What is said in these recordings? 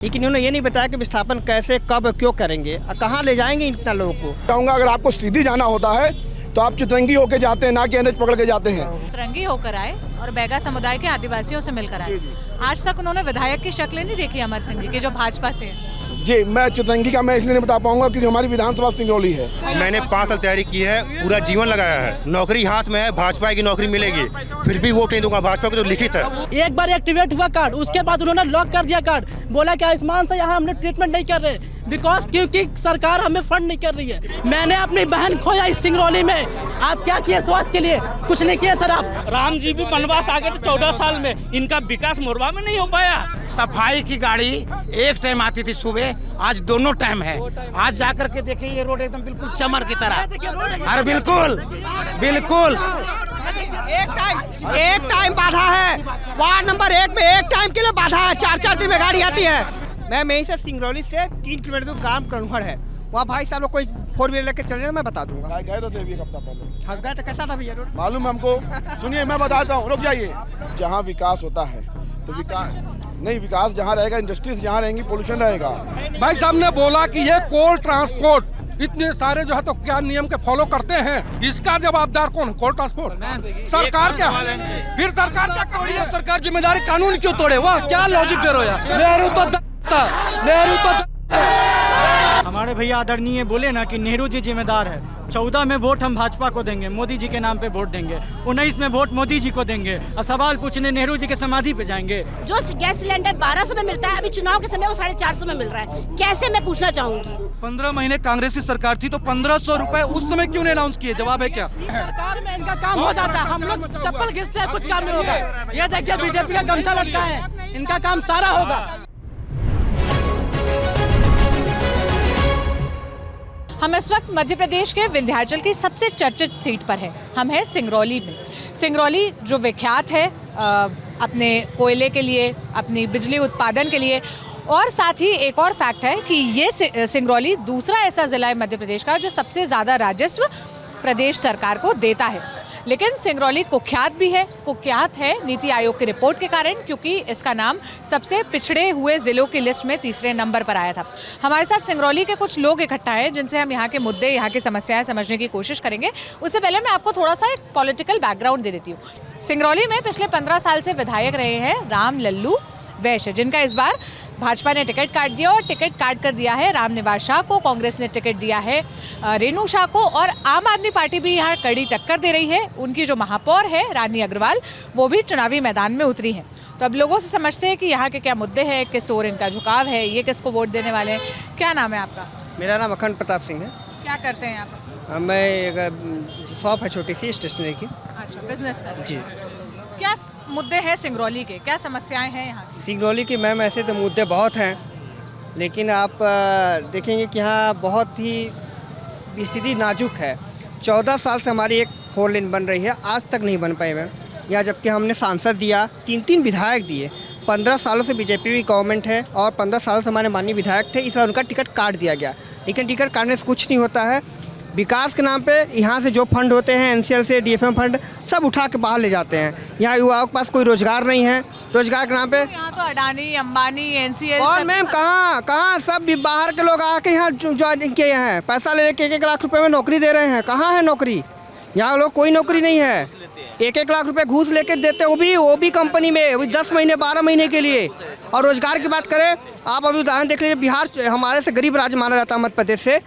लेकिन उन्होंने ये नहीं बताया कि विस्थापन कैसे, कब, क्यों करेंगे, कहाँ ले जाएंगे इतना लोगों को। कहूँगा अगर आपको सीधी जाना होता है तो आप चितरंगी होकर जाते हैं, ना कि एनएच पकड़ के जाते हैं। चितरंगी होकर आए और बैगा समुदाय के आदिवासियों से मिलकर आए। आज तक उन्होंने विधायक की शक्ल नहीं देखी अमर सिंह जी की, जो भाजपा से है। जी, मैं चितरंगी का मैं इसलिए नहीं बता पाऊंगा क्योंकि हमारी विधानसभा सिंगरौली है। मैंने 5 साल तैयारी की है, पूरा जीवन लगाया है। नौकरी हाथ में है, भाजपा की नौकरी मिलेगी, फिर भी वोट नहीं दूंगा भाजपा को, जो लिखित है। एक बार एक्टिवेट हुआ कार्ड, उसके बाद उन्होंने लॉक कर दिया कार्ड। बोला कि आयुष्मान से यहाँ हमने ट्रीटमेंट नहीं कर रहे, बिकॉज क्योंकि सरकार हमें फंड नहीं कर रही है। मैंने अपनी बहन खोया इस सिंगरौली में। आप क्या किए स्वास्थ्य के लिए? कुछ नहीं किए सर आप। राम जी भी वनवास आ गए थे 14 साल में, इनका विकास मोरबा में नहीं हो पाया। सफाई की गाड़ी एक टाइम आती थी सुबह, आज दोनों टाइम है। आज जाकर के देखिए ये रोड एकदम बिल्कुल चमर की तरह। अरे बिल्कुल बिल्कुल एक टाइम बाधा है। वार्ड नंबर 1 में एक टाइम के लिए बाधा है, 4-4 दिन में गाड़ी आती है। मैं यहीं से सिंगरौली से 3 किलोमीटर दूर गांव कन्हड़ है, वहाँ भाई साहब लोग कोई 4 व्हीलर लेके चल रहे, मैं बता दूंगा। गए तो थे एक हफ्ता पहले। हाँ गए तो कैसा था भैया रोड? मालूम है हमको। सुनिए मैं बताता हूँ, रुक जाइए। जहाँ विकास होता है तो विकास नहीं, विकास जहाँ रहेगा, इंडस्ट्रीज जहाँ रहेंगी, पोल्यूशन रहेगा। भाई साहब ने बोला कि ये कोल ट्रांसपोर्ट इतने सारे जो है तो क्या नियम के फॉलो करते हैं, इसका जवाबदार कौन? कोल ट्रांसपोर्ट सरकार क्या? फिर सरकार क्या कर रही है? सरकार जिम्मेदारी कानून क्यों तोड़े? वाह क्या लॉजिक दे रहे हो यार। नेहरू तो हमारे भैया आदरणीय बोले ना कि नेहरू जी जिम्मेदार है। 14 में वोट हम भाजपा को देंगे, मोदी जी के नाम पे वोट देंगे। 19 में वोट मोदी जी को देंगे और सवाल पूछने नेहरू जी के समाधि पे जाएंगे। जो गैस सिलेंडर 1200 में मिलता है, अभी चुनाव के समय वो 450 में मिल रहा है। कैसे, मैं पूछना चाहूंगी। 15 महीने कांग्रेस की सरकार थी तो 1500 रुपए उस समय क्यों नहीं अनाउंस किए? जवाब है क्या? सरकार में इनका काम हो जाता है, हम लोग चप्पल घिसते हैं, कुछ काम नहीं होगा। ये देखिए बीजेपी का गमछा लटका है, इनका काम सारा होगा। हम इस वक्त मध्य प्रदेश के विंध्याचल की सबसे चर्चित सीट पर हैं। हम हैं सिंगरौली में। सिंगरौली जो विख्यात है अपने कोयले के लिए, अपनी बिजली उत्पादन के लिए, और साथ ही एक और फैक्ट है कि ये सिंगरौली दूसरा ऐसा ज़िला है मध्य प्रदेश का जो सबसे ज़्यादा राजस्व प्रदेश सरकार को देता है। लेकिन सिंगरौली कुख्यात भी है। कुख्यात है नीति आयोग की रिपोर्ट के कारण, क्योंकि इसका नाम सबसे पिछड़े हुए ज़िलों की लिस्ट में 3रे नंबर पर आया था। हमारे साथ सिंगरौली के कुछ लोग इकट्ठा हैं जिनसे हम यहाँ के मुद्दे, यहाँ की समस्याएं समझने की कोशिश करेंगे। उससे पहले मैं आपको थोड़ा सा एक पॉलिटिकल बैकग्राउंड दे देती हूँ। सिंगरौली में पिछले 15 साल से विधायक रहे हैं राम लल्लू वैश्य, जिनका इस बार भाजपा ने टिकट काट दिया, और टिकट काट कर दिया है रामनिवास शाह को। कांग्रेस ने टिकट दिया है रेणु शाह को, और आम आदमी पार्टी भी यहाँ कड़ी टक्कर दे रही है। उनकी जो महापौर है रानी अग्रवाल, वो भी चुनावी मैदान में उतरी हैं। तो अब लोगों से समझते हैं कि यहाँ के क्या मुद्दे हैं, किस ओर इनका झुकाव है, ये किसको वोट देने वाले हैं। क्या नाम है आपका? मेरा नाम अखंड प्रताप सिंह है। क्या करते हैं यहाँ पर? मैं एक शॉप है छोटी सी स्टेशनरी की। अच्छा, बिजनेस करते हैं। जी। क्या मुद्दे हैं सिंगरौली के, क्या समस्याएं हैं यहाँ? सिंगरौली की मैम ऐसे तो मुद्दे बहुत हैं, लेकिन आप देखेंगे कि यहाँ बहुत ही स्थिति नाजुक है। 14 साल से हमारी एक 4 लेन बन रही है, आज तक नहीं बन पाई मैम। यहाँ जबकि हमने सांसद दिया, 3 विधायक दिए। 15 सालों से बीजेपी की गवर्नमेंट है और 15 सालों से हमारे माननीय विधायक थे। इस बार उनका टिकट काट दिया गया, लेकिन टिकट काटने से कुछ नहीं होता है। विकास के नाम पे यहाँ से जो फंड होते हैं, एनसीएल से डीएफएम फंड, सब उठा के बाहर ले जाते हैं। यहाँ युवाओं के पास कोई रोजगार नहीं है। रोजगार के नाम पे यहाँ तो अडानी, अंबानी, एनसीएल और मैम कहाँ सब भी बाहर के लोग आके यहाँ ज्वाइन किए हैं, पैसा ले लेके 1-1 लाख रुपए में नौकरी दे रहे हैं। कहाँ है नौकरी? यहाँ लोग कोई नौकरी नहीं है। 1-1 लाख रुपए घूस लेके देते, वो भी कंपनी में, वो 10 महीने 12 महीने के लिए। और रोजगार की बात करें, आप अभी उदाहरण देख लीजिए, बिहार हमारे से गरीब राज्य माना जाता है मध्य प्रदेश से,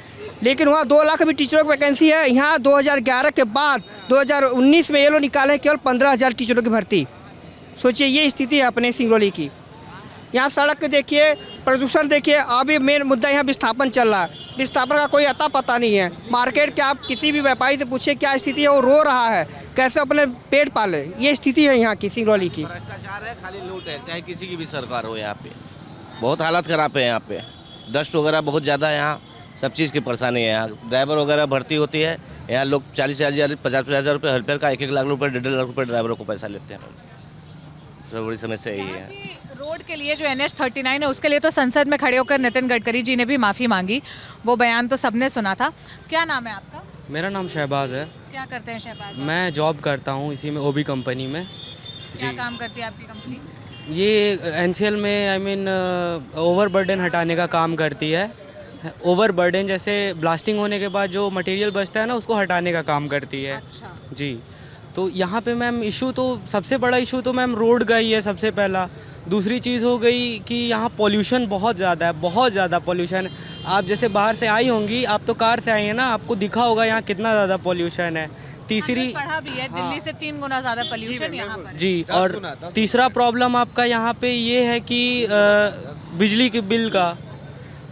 लेकिन वहाँ 2 लाख अभी टीचरों की वैकेंसी है। यहाँ 2011 के बाद 2019 में ये लोग निकाले केवल 15,000 टीचरों की भर्ती। सोचिए ये स्थिति है अपने सिंगरौली की। यहाँ सड़क के देखिए, प्रदूषण देखिए। अभी मेन मुद्दा यहाँ विस्थापन चल रहा है। विस्थापन का कोई अता पता नहीं है। मार्केट के आप किसी भी व्यापारी से पूछिए क्या स्थिति है, वो रो रहा है कैसे अपने पेट पाले। ये स्थिति है यहाँ की सिंगरौली की। भ्रष्टाचार है, खाली लूट है, चाहे किसी की भी सरकार हो। यहाँ पे बहुत हालत खराब है। यहाँ पे डस्ट वगैरह बहुत ज़्यादा है। यहाँ सब चीज़ की परेशानी है। यहाँ ड्राइवर वगैरह भर्ती होती है, यहाँ लोग 40,000 50,000 रुपये हेल्पर का, 1-1 लाख रुपये 1.5 लाख रुपये ड्राइवरों को पैसा लेते हैं। सबसे बड़ी समस्या यही है। रोड के लिए जो NH 39 है, उसके लिए तो संसद में खड़े होकर नितिन गडकरी जी ने भी माफ़ी मांगी। वो बयान तो सबने सुना था। क्या नाम है आपका? मेरा नाम शहबाज है। क्या करते हैं शहबाज? मैं जॉब करता हूँ इसी में, ओबी कंपनी में। क्या काम करती है आपकी कंपनी? ये एनसीएल में आई मीन ओवरबर्डन हटाने का काम करती है। ओवरबर्डन जैसे ब्लास्टिंग होने के बाद जो मटेरियल बचता है ना, उसको हटाने का काम करती है। अच्छा। जी, तो यहाँ पे मैम इशू तो सबसे बड़ा इशू तो मैम रोड का ही है सबसे पहला। दूसरी चीज़ हो गई कि यहाँ पॉल्यूशन बहुत ज़्यादा है, बहुत ज़्यादा पॉल्यूशन। आप जैसे बाहर से आई होंगी, आप तो कार से आई हैं ना, आपको दिखा होगा यहाँ कितना ज़्यादा पॉल्यूशन है। तीसरी पढ़ा भी है, दिल्ली से 3 गुना ज़्यादा पोल्यूशन यहाँ पर। जी, और तीसरा प्रॉब्लम आपका यहाँ पे ये है कि बिजली के बिल का।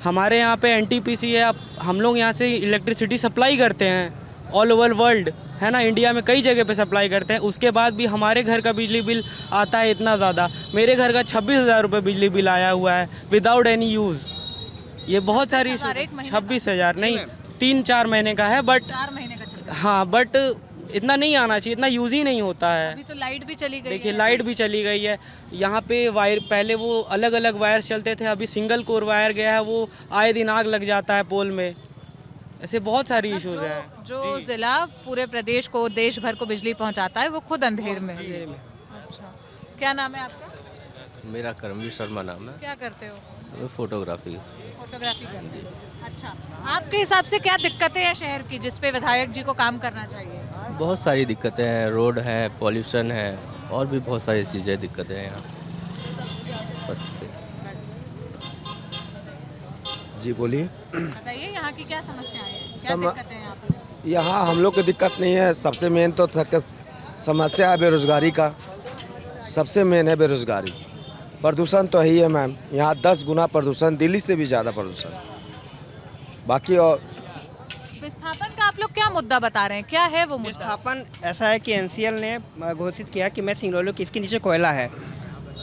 हमारे यहाँ पे एनटीपीसी है, हम लोग यहाँ से इलेक्ट्रिसिटी सप्लाई करते हैं ऑल ओवर वर्ल्ड, है ना, इंडिया में कई जगह पे सप्लाई करते हैं। उसके बाद भी हमारे घर का बिजली बिल आता है इतना ज़्यादा। मेरे घर का 26,000 रुपये बिजली बिल आया हुआ है विदाउट एनी यूज़। ये बहुत सारी 26,000 नहीं, 3-4 महीने का है, बट 4 महीने का चल रहा है। हाँ, बट इतना नहीं आना चाहिए, इतना यूज़ ही नहीं होता है। अभी तो लाइट भी चली गई देखिए है। लाइट भी चली गई है यहाँ पे। वायर पहले वो अलग अलग वायर चलते थे, अभी सिंगल कोर वायर गया है, वो आए दिन आग लग जाता है पोल में। ऐसे बहुत सारी इश्यूज हैं। जो जिला पूरे प्रदेश को, देश भर को बिजली पहुंचाता है, वो खुद अंधेर में। अच्छा, क्या नाम है आपका? मेरा कर्मवीर शर्मा नाम है। क्या करते हो? मैं फोटोग्राफी फोटोग्राफी करते हैं। अच्छा, आपके हिसाब से क्या दिक्कतें हैं शहर की जिस पे विधायक जी को काम करना चाहिए? बहुत सारी दिक्कतें हैं, रोड है, पॉल्यूशन है, और भी बहुत सारी चीज़ें दिक्कतें हैं यहाँ। बस जी बोलिए। बताइए यहाँ की क्या समस्याएं हैं, क्या दिक्कतें हैं आप लोग? यहाँ हम लोग को दिक्कत नहीं है। सबसे मेन तो समस्या है बेरोजगारी का। सबसे मेन है बेरोजगारी। प्रदूषण तो ही है मैम, यहाँ 10 गुना प्रदूषण, दिल्ली से भी ज़्यादा प्रदूषण। बाकी और विस्थापन का आप लोग क्या मुद्दा बता रहे हैं, क्या है वो मुद्दा? विस्थापन ऐसा है कि एनसीएल ने घोषित किया कि मैं सिंगरौली किसके नीचे कोयला है,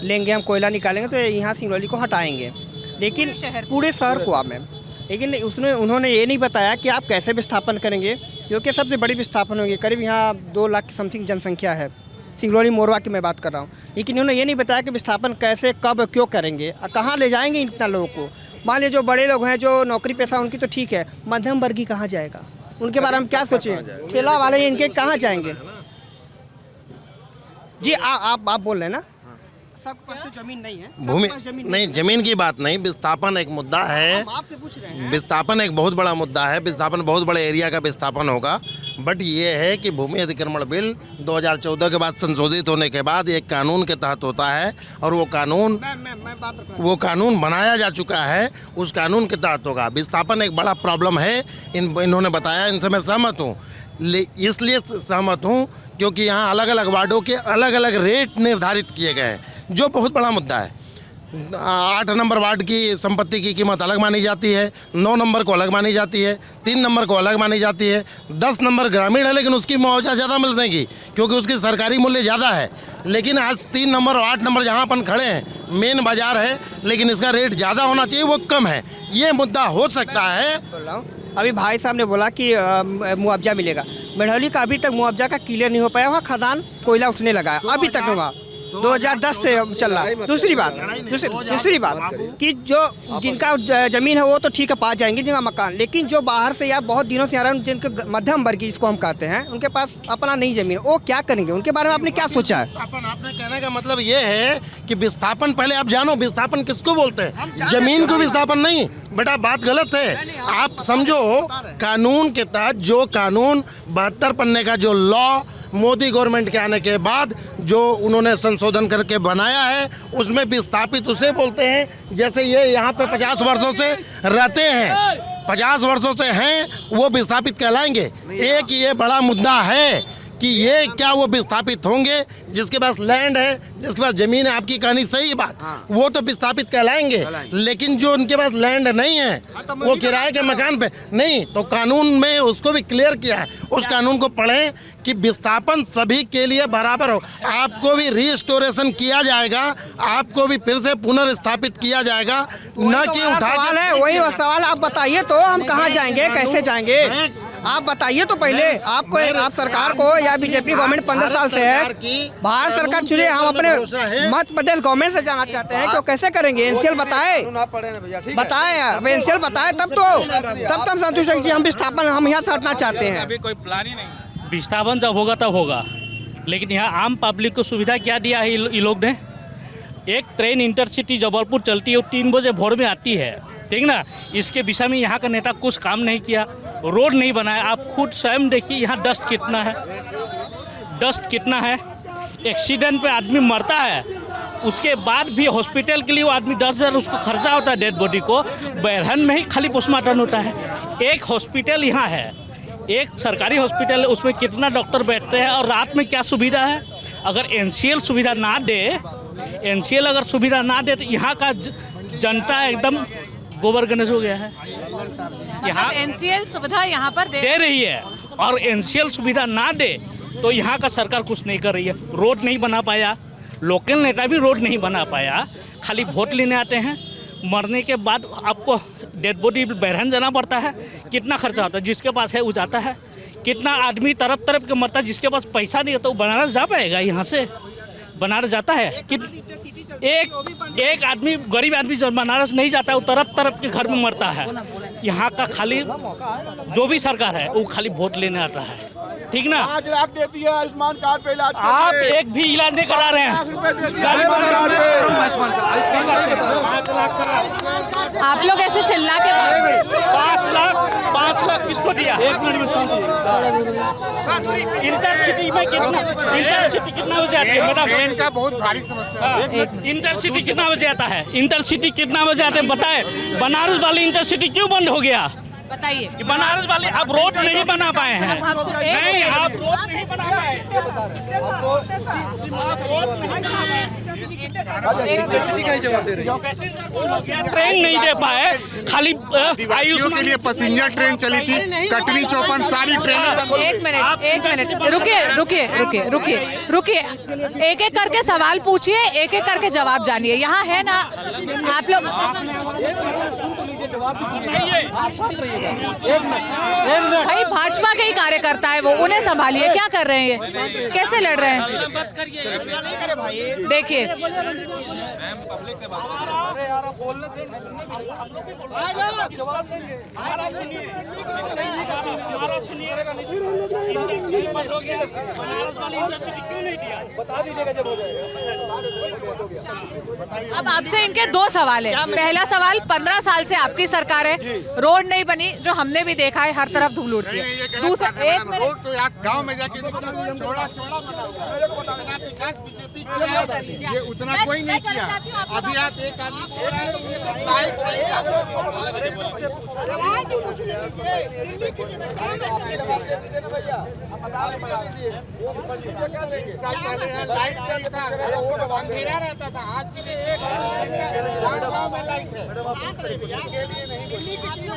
लेंगे हम कोयला निकालेंगे तो यहाँ सिंगरौली को हटाएंगे, लेकिन पूरे शहर को आप मैम। लेकिन उन्होंने ये नहीं बताया कि आप कैसे विस्थापन करेंगे, क्योंकि सबसे बड़ी विस्थापन होगी। करीब यहाँ 2 लाख समथिंग जनसंख्या है, सिंगरौली मोरवा की मैं बात कर रहा हूँ। लेकिन उन्होंने ये नहीं बताया कि विस्थापन कैसे, कब, क्यों करेंगे, कहाँ ले जाएंगे इतना लोगों को। मान लीजिए जो बड़े लोग हैं, जो नौकरी पेशा, उनकी तो ठीक है, मध्यम वर्गीय कहाँ जाएगा, उनके बारे में क्या सोचें? ठेला वाले इनके कहाँ जाएंगे? जी आप बोल रहे हैं ना, सबके पास तो जमीन नहीं है। भूमि नहीं, जमीन की बात नहीं, विस्थापन एक मुद्दा है। आपसे पूछ रहे हैं। विस्थापन एक बहुत बड़ा मुद्दा है। विस्थापन बहुत बड़े एरिया का विस्थापन होगा, बट ये है कि भूमि अधिक्रमण बिल 2014 के बाद संशोधित होने के बाद एक कानून के तहत होता है, और वो कानून बनाया जा चुका है, उस कानून के तहत होगा। विस्थापन एक बड़ा प्रॉब्लम है, इन्होंने बताया, इनसे मैं सहमत हूँ। इसलिए सहमत हूँ क्योंकि यहाँ अलग अलग वार्डों के अलग अलग रेट निर्धारित किए गए हैं, जो बहुत बड़ा मुद्दा है। 8 नंबर वार्ड की संपत्ति की कीमत अलग मानी जाती है, 9 नंबर को अलग मानी जाती है, 3 नंबर को अलग मानी जाती है, 10 नंबर ग्रामीण है लेकिन उसकी मुआवजा ज़्यादा मिलने की, क्योंकि उसकी सरकारी मूल्य ज़्यादा है। लेकिन आज 3 नंबर और 8 नंबर जहाँ अपन खड़े हैं, मेन बाजार है, लेकिन इसका रेट ज़्यादा होना चाहिए, वो कम है। ये मुद्दा हो सकता है। बोल रहा हूँ, अभी भाई साहब ने बोला कि मुआवजा मिलेगा। मेढ़ौली का अभी तक मुआवजा का क्लियर नहीं हो पाया, वहाँ खदान कोयला उठने लगा है अभी तक। वहाँ 2010 से चल रहा है। दूसरी बात कि जो जिनका जमीन है वो तो ठीक है, पा जाएंगे जिनका मकान, लेकिन जो बाहर से या बहुत दिनों से आ रहे हैं, जिनके मध्यम वर्ग जिसको हम कहते हैं, उनके पास अपना नहीं जमीन, वो क्या करेंगे? उनके बारे में आपने क्या सोचा है? आपने कहने का मतलब ये है कि विस्थापन, पहले आप जानो विस्थापन किसको बोलते हैं। जमीन को विस्थापन नहीं, बेटा बात गलत है। आप समझो, कानून के तहत जो कानून 72 पन्ने का जो लॉ मोदी गवर्नमेंट के आने के बाद जो उन्होंने संशोधन करके बनाया है, उसमें विस्थापित उसे बोलते हैं जैसे ये यहाँ पे 50 वर्षों से रहते हैं, 50 वर्षों से हैं, वो विस्थापित कहलाएंगे। एक ये बड़ा मुद्दा है कि ये क्या वो विस्थापित होंगे? जिसके पास लैंड है, जिसके पास जमीन है, आपकी कहानी सही बात, वो तो विस्थापित कहलाएंगे। लेकिन जो उनके पास लैंड नहीं है, वो किराए के मकान पे नहीं, तो कानून में उसको भी क्लियर किया है। उस कानून को पढ़ें कि विस्थापन सभी के लिए बराबर हो। आपको भी रिस्टोरेशन किया जाएगा, आपको भी फिर से पुनर्स्थापित किया जाएगा, न कि उठा है। वही सवाल आप बताइए तो हम कहाँ जाएंगे, कैसे जाएंगे? आप बताइए तो पहले। आपको आप सरकार को या बीजेपी गवर्नमेंट 15 साल से है, भारत सरकार चुने, हम अपने मध्य प्रदेश गवर्नमेंट से जाना चाहते हैं कि कैसे करेंगे? एनसीएल बताए, एनसीएल बताए तब तो हम संतुष्ट हैं। हम विस्थापन, हम यहाँ से हटना चाहते हैं। अभी कोई प्लान ही नहीं। विस्थापन जब होगा तब होगा, लेकिन यहाँ आम पब्लिक को सुविधा क्या दिया है ये लोग ने? एक ट्रेन इंटरसिटी जबलपुर चलती है, वो 3 बजे भोर में आती है, ठीक ना। इसके विषय में यहाँ का नेता कुछ काम नहीं किया, रोड नहीं बनाया। आप खुद स्वयं देखिए यहाँ डस्ट कितना है, डस्ट कितना है। एक्सीडेंट पे आदमी मरता है, उसके बाद भी हॉस्पिटल के लिए वो आदमी 10,000 उसको खर्चा होता है डेड बॉडी को। बैरहन में ही खाली पोस्टमार्टम होता है। एक हॉस्पिटल यहाँ है, एक सरकारी हॉस्पिटल है, उसमें कितना डॉक्टर बैठते हैं और रात में क्या सुविधा है। अगर NCL सुविधा ना दे, NCL अगर सुविधा ना दे तो यहाँ का जनता एकदम गोबर गणेश हो गया है। यहाँ NCL सुविधा यहाँ पर दे रही है और NCL सुविधा ना दे तो यहाँ का सरकार कुछ नहीं कर रही है। रोड नहीं बना पाया, लोकल नेता भी रोड नहीं बना पाया, खाली वोट लेने आते हैं। मरने के बाद आपको डेड बॉडी बैरहन जाना पड़ता है, कितना खर्चा होता है। जिसके पास है वो जाता है, कितना आदमी तरफ तरफ के मरता है। जिसके पास पैसा नहीं है तो वो बनारस जा पाएगा, यहाँ से बनारस जाता है कि एक आदमी गरीब आदमी जब बनारस नहीं जाता है वो तरफ तरफ के घर में मरता है। यहाँ का खाली जो भी सरकार है वो खाली वोट लेने आता है, ठीक ना। 5 लाख दे दिया आयुष्मान कार्ड पे इलाज, आप एक भी इलाज नहीं करा रहे हैं। आप लोग ऐसे चिल्ला के 5 लाख किसको दिया? इंटरसिटी में इंटरसिटी कितना बजे आती है? ट्रेन का बहुत भारी समस्या है। इंटरसिटी कितना बजे आता है? इंटरसिटी कितना बजे आते हैं बताए? बनारस वाली इंटरसिटी क्यों बंद हो गया? बताइए। बनारस वाले आप रोड नहीं बना पाए हैं। नहीं, आप रोड नहीं बना पाए। ट्रेन नहीं दे पाए, खाली आयुष्मान के लिए पैसेंजर ट्रेन चली थी, कटनी चौपन सारी ट्रेन। एक मिनट रुकिए। एक एक करके सवाल पूछिए, एक एक करके जवाब जानिए। यहाँ है ना आप लोग, भाई भाजपा के ही कार्यकर्ता है वो, उन्हें संभालिए। क्या कर रहे हैं ये, कैसे लड़ रहे हैं? देखिए अब आपसे इनके 2 सवाल है। पहला सवाल, 15 साल से आपकी सरकार है, रोड नहीं बनी, जो हमने भी देखा है, हर तरफ धूल उड़ती है। दूसरा, एक मिनट, तो आप गांव में जाके चौड़ा बना हुआ है, विकास बीजेपी किया है, ये उतना कोई नहीं किया। अभी आप एक आदमी लाइट नहीं था, अंधेरा रहता था, आज के लिए 24 घंटा गांव में लाइट है।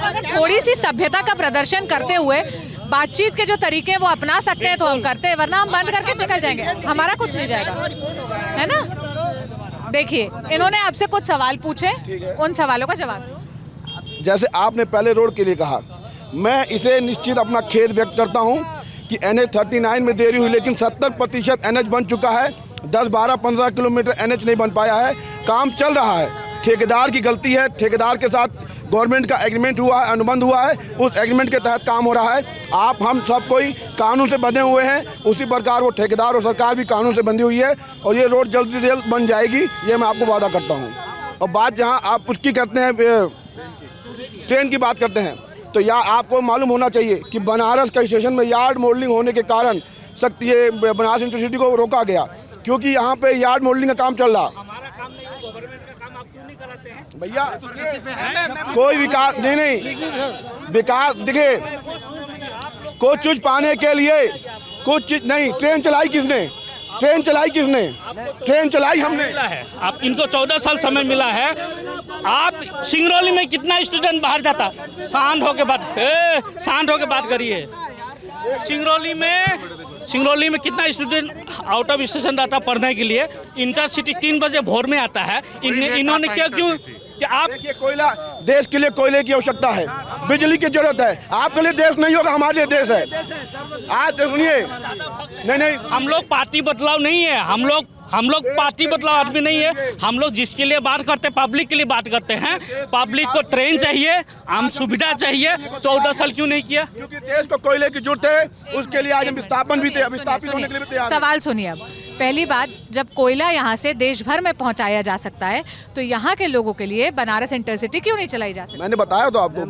अगर थोड़ी सी सभ्यता का प्रदर्शन करते हुए बातचीत के जो तरीके वो अपना सकते हैं तो हम करते हैं, वरना हम बंद करके निकल जाएंगे, हमारा कुछ नहीं जाएगा, है ना। देखिए इन्होंने आपसे कुछ सवाल पूछे, उन सवालों का जवाब दो। जैसे आपने पहले रोड के लिए कहा, मैं इसे निश्चित अपना खेद व्यक्त करता हूं कि NH 39 में देरी हुई, लेकिन 70% NH बन चुका है। 10, 12, 15 किलोमीटर NH नहीं बन पाया है, काम चल रहा है। ठेकेदार की गलती है, ठेकेदार के साथ गवर्नमेंट का एग्रीमेंट हुआ है, अनुबंध हुआ है, उस एग्रीमेंट के तहत काम हो रहा है। आप हम सब कोई कानून से बंधे हुए हैं, उसी प्रकार वो ठेकेदार और सरकार भी कानून से बंधी हुई है और ये रोड जल्दी से जल्द बन जाएगी, ये मैं आपको वादा करता हूँ। और बात जहाँ आप उसकी करते हैं, ट्रेन की बात करते हैं, तो यहाँ आपको मालूम होना चाहिए कि बनारस का स्टेशन में यार्ड मॉडलिंग होने के कारण ये बनारस इंटरसिटी को रोका गया, क्योंकि यहाँ पे यार्ड मॉडलिंग का काम चल रहा। भैया कोई विकास नहीं, विकास देखिए, कुछ चीज पाने के लिए कुछ चीज नहीं। ट्रेन चलाई किसने? ट्रेन चलाई हमने। आप इनको 14 साल समय मिला है। आप सिंगरौली में कितना स्टूडेंट बाहर जाता? शांत होके बात करिए। सिंगरौली में कितना स्टूडेंट आउट ऑफ स्टेशन रहता पढ़ने के लिए? इंटरसिटी 3 बजे भोर में आता है। इन्होंने क्यों आप देखिए, कोयला, देश के लिए कोयले की आवश्यकता है, बिजली की जरूरत है। आपके लिए देश नहीं होगा, हमारे लिए देश है। आज सुनिए, नहीं, हम लोग पार्टी बदलाव नहीं है, हम लोग पार्टी बदलाव आदमी नहीं है। हम लोग जिसके लिए बात करते हैं, पब्लिक के लिए बात करते हैं। पब्लिक को ट्रेन चाहिए, आम सुविधा चाहिए। 14 साल क्यों नहीं किया? क्योंकि देश को कोयले की जरूरत है, उसके लिए आज हम विस्थापित होने के लिए भी तैयार हैं। सवाल सुनिए अब। पहली बात, जब कोयला यहाँ से देश भर में पहुँचाया जा सकता है तो यहाँ के लोगों के लिए बनारस इंटरसिटी क्यों नहीं चलाई जा सकती? मैंने बताया तो आपको,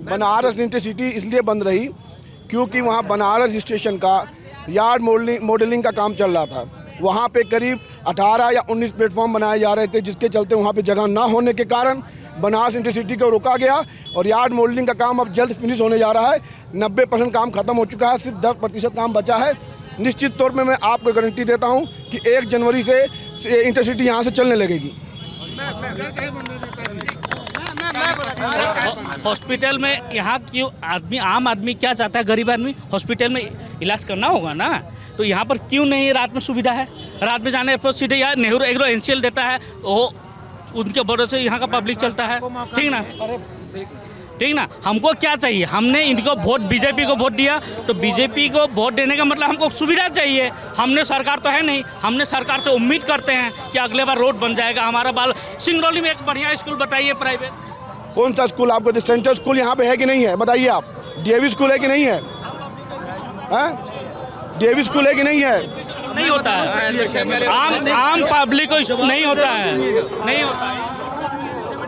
बनारस इंटरसिटी इसलिए बंद रही क्योंकि वहाँ बनारस स्टेशन का यार्ड मॉडलिंग का काम चल रहा था। वहाँ पे करीब 18 या 19 प्लेटफॉर्म बनाए जा रहे थे, जिसके चलते वहाँ पे जगह ना होने के कारण बनारस इंटरसिटी को रोका गया और यार्ड मॉडलिंग का काम अब जल्द फिनिश होने जा रहा है। 90% काम खत्म हो चुका है, सिर्फ 10% काम बचा है। निश्चित तौर पे मैं आपको गारंटी देता हूँ कि 1 जनवरी से इंटरसिटी यहाँ से चलने लगेगी। हॉस्पिटल में यहाँ क्यों आम आदमी क्या चाहता है? गरीब आदमी हॉस्पिटल में इलाज करना होगा ना, तो यहाँ पर क्यों नहीं रात में सुविधा है? रात में जाने पर सीधे यार नेहरू एग्रो एनसीएल देता है, वो उनके भरोसे यहाँ का पब्लिक चलता है। ठीक ना, हमको क्या चाहिए? हमने इनको वोट, बीजेपी को वोट दिया, तो बीजेपी को वोट देने का मतलब हमको सुविधा चाहिए। हमने सरकार तो है नहीं, हमने सरकार से उम्मीद करते हैं कि अगले बार रोड बन जाएगा हमारा। बाल सिंगरौली में एक बढ़िया स्कूल बताइए प्राइवेट। कौन सा स्कूल आपको? सेंट्रल स्कूल यहाँ पे है कि नहीं है बताइए आप? डीएवी स्कूल है कि नहीं है? डीएवी स्कूल है कि नहीं है? नहीं होता है, आम पब्लिक को नहीं होता है, नहीं होता है।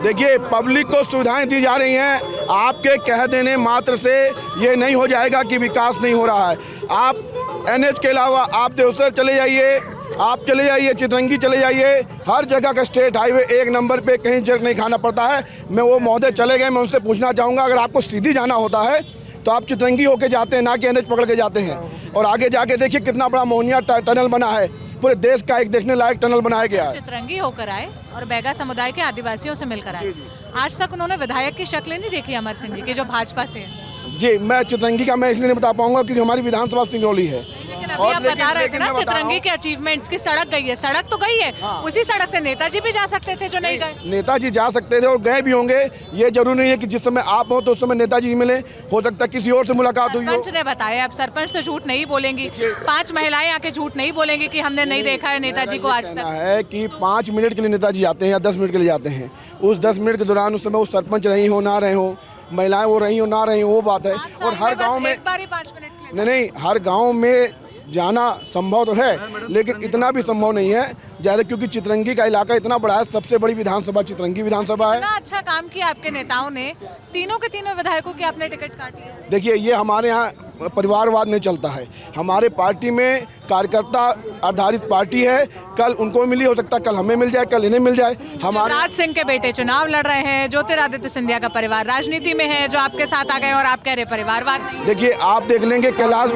देखिए, पब्लिक को सुविधाएं दी जा रही हैं, आपके कह देने मात्र से ये नहीं हो जाएगा कि विकास नहीं हो रहा है। आप एनएच के अलावा आप देवसर चले जाइए, आप चले जाइए चितरंगी चले जाइए, हर जगह का स्टेट हाईवे 1 नंबर पे, कहीं जर्क नहीं खाना पड़ता है। मैं वो महोदय चले गए, मैं उनसे पूछना चाहूँगा, अगर आपको सीधी जाना होता है तो आप चितरंगी होके जाते हैं, ना कि एनएच पकड़ के जाते हैं। और आगे जाके देखिए कितना बड़ा मोहनिया टनल बना है, पूरे देश का एक देखने लायक टनल बनाया गया है। चितरंगी होकर आए और बैगा समुदाय के आदिवासियों से मिलकर आए। आज तक उन्होंने विधायक की शक्ल नहीं देखी अमर सिंह जी की, जो भाजपा से है। जी, मैं चितरंगी का मैं इसलिए नहीं बता पाऊंगा क्योंकि हमारी विधानसभा सिंगरौली है। लेकिन अभी आप बता रहे थे ना चितरंगी के अचीवमेंट्स की, सड़क गई है, सड़क तो गई है। उसी सड़क से नेताजी भी जा सकते थे जो नहीं गए। नेताजी जा सकते थे और गए भी होंगे। ये जरूरी नहीं है कि जिस समय आप हो तो उस समय नेताजी ही मिले, हो सकता है किसी और से मुलाकात हुई हो। सरपंच ने बताया, अब सरपंच से झूठ नहीं बोलेंगी, 5 महिलाएं आके झूठ नहीं बोलेंगी कि हमने नहीं देखा है नेताजी को आज तक। है कि 5 मिनट के लिए नेताजी जाते हैं या 10 मिनट के लिए जाते हैं, उस 10 मिनट के दौरान उस समय वो सरपंच रही हो ना रहे हो, महिलाएं वो रही हो ना रही हो, वो बात है। और हर गांव में 5 मिनट के लिए नहीं, हर गांव में जाना संभव तो है, लेकिन इतना भी संभव नहीं है ज़्यादा, क्योंकि चितरंगी का इलाका इतना बड़ा है। सबसे बड़ी विधानसभा चितरंगी विधानसभा है। इतना अच्छा काम किया आपके नेताओं ने, तीनों के तीनों विधायकों की आपने टिकट काटी है। देखिए, ये हमारे यहाँ परिवारवाद नहीं चलता है। हमारे पार्टी में कार्यकर्ता आधारित पार्टी है, कल उनको मिली, हो सकता है कल हमें मिल जाए, कल इन्हें मिल जाए। हमारे राज सिंह के बेटे चुनाव लड़ रहे हैं, ज्योतिरादित्य सिंधिया का परिवार राजनीति में है, जो आपके साथ आ गए और आप कह रहे परिवारवाद नहीं। देखिए, आप देख लेंगे कैलाश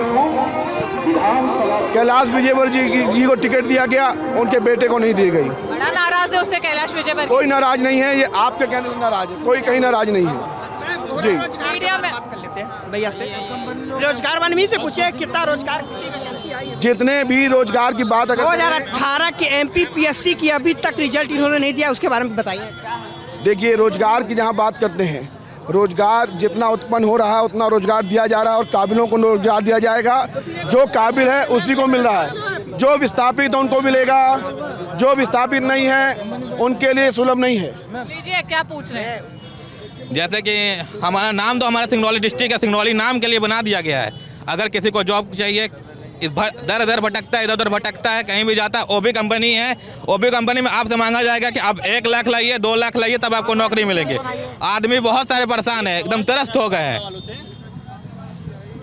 विजयवर्गीय जी को टिकट दिया गया, उनके बेटे को नहीं दी गई। बड़ा नाराज है उससे कैलाश विजयवर्गीय। कोई नाराज नहीं है, ये आपके कहने से नाराज है, कोई कहीं नाराज नहीं है। जी, मीडिया में बात कर लेते हैं भैया से। रोजगार बनवी से पूछे कितना रोजगार, जितने भी रोजगार की बात अगर 2018 की MPPSC की अभी तक रिजल्ट इन्होंने नहीं दिया, उसके बारे में बताइए। देखिए, रोजगार की जहाँ बात करते हैं, रोजगार जितना उत्पन्न हो रहा है उतना रोजगार दिया जा रहा है और काबिलों को रोजगार दिया जाएगा। जो काबिल है उसी को मिल रहा है, जो विस्थापित है उनको मिलेगा, जो विस्थापित नहीं है उनके लिए सुलभ नहीं है। लीजिए, क्या पूछ रहे हैं? जैसे कि हमारा नाम तो हमारा सिंगरौली डिस्ट्रिक्ट है, सिंगरौली नाम के लिए बना दिया गया है। अगर किसी को जॉब चाहिए, दर दर भटकता है, इधर उधर भटकता है, कहीं भी जाता है, ओबी कंपनी है, ओबी कंपनी में आपसे मांगा जाएगा कि आप 1 लाख लाइए, 2 लाख लाइए, तब आपको नौकरी मिलेगी। आदमी बहुत सारे परेशान है, एकदम त्रस्त हो गए हैं।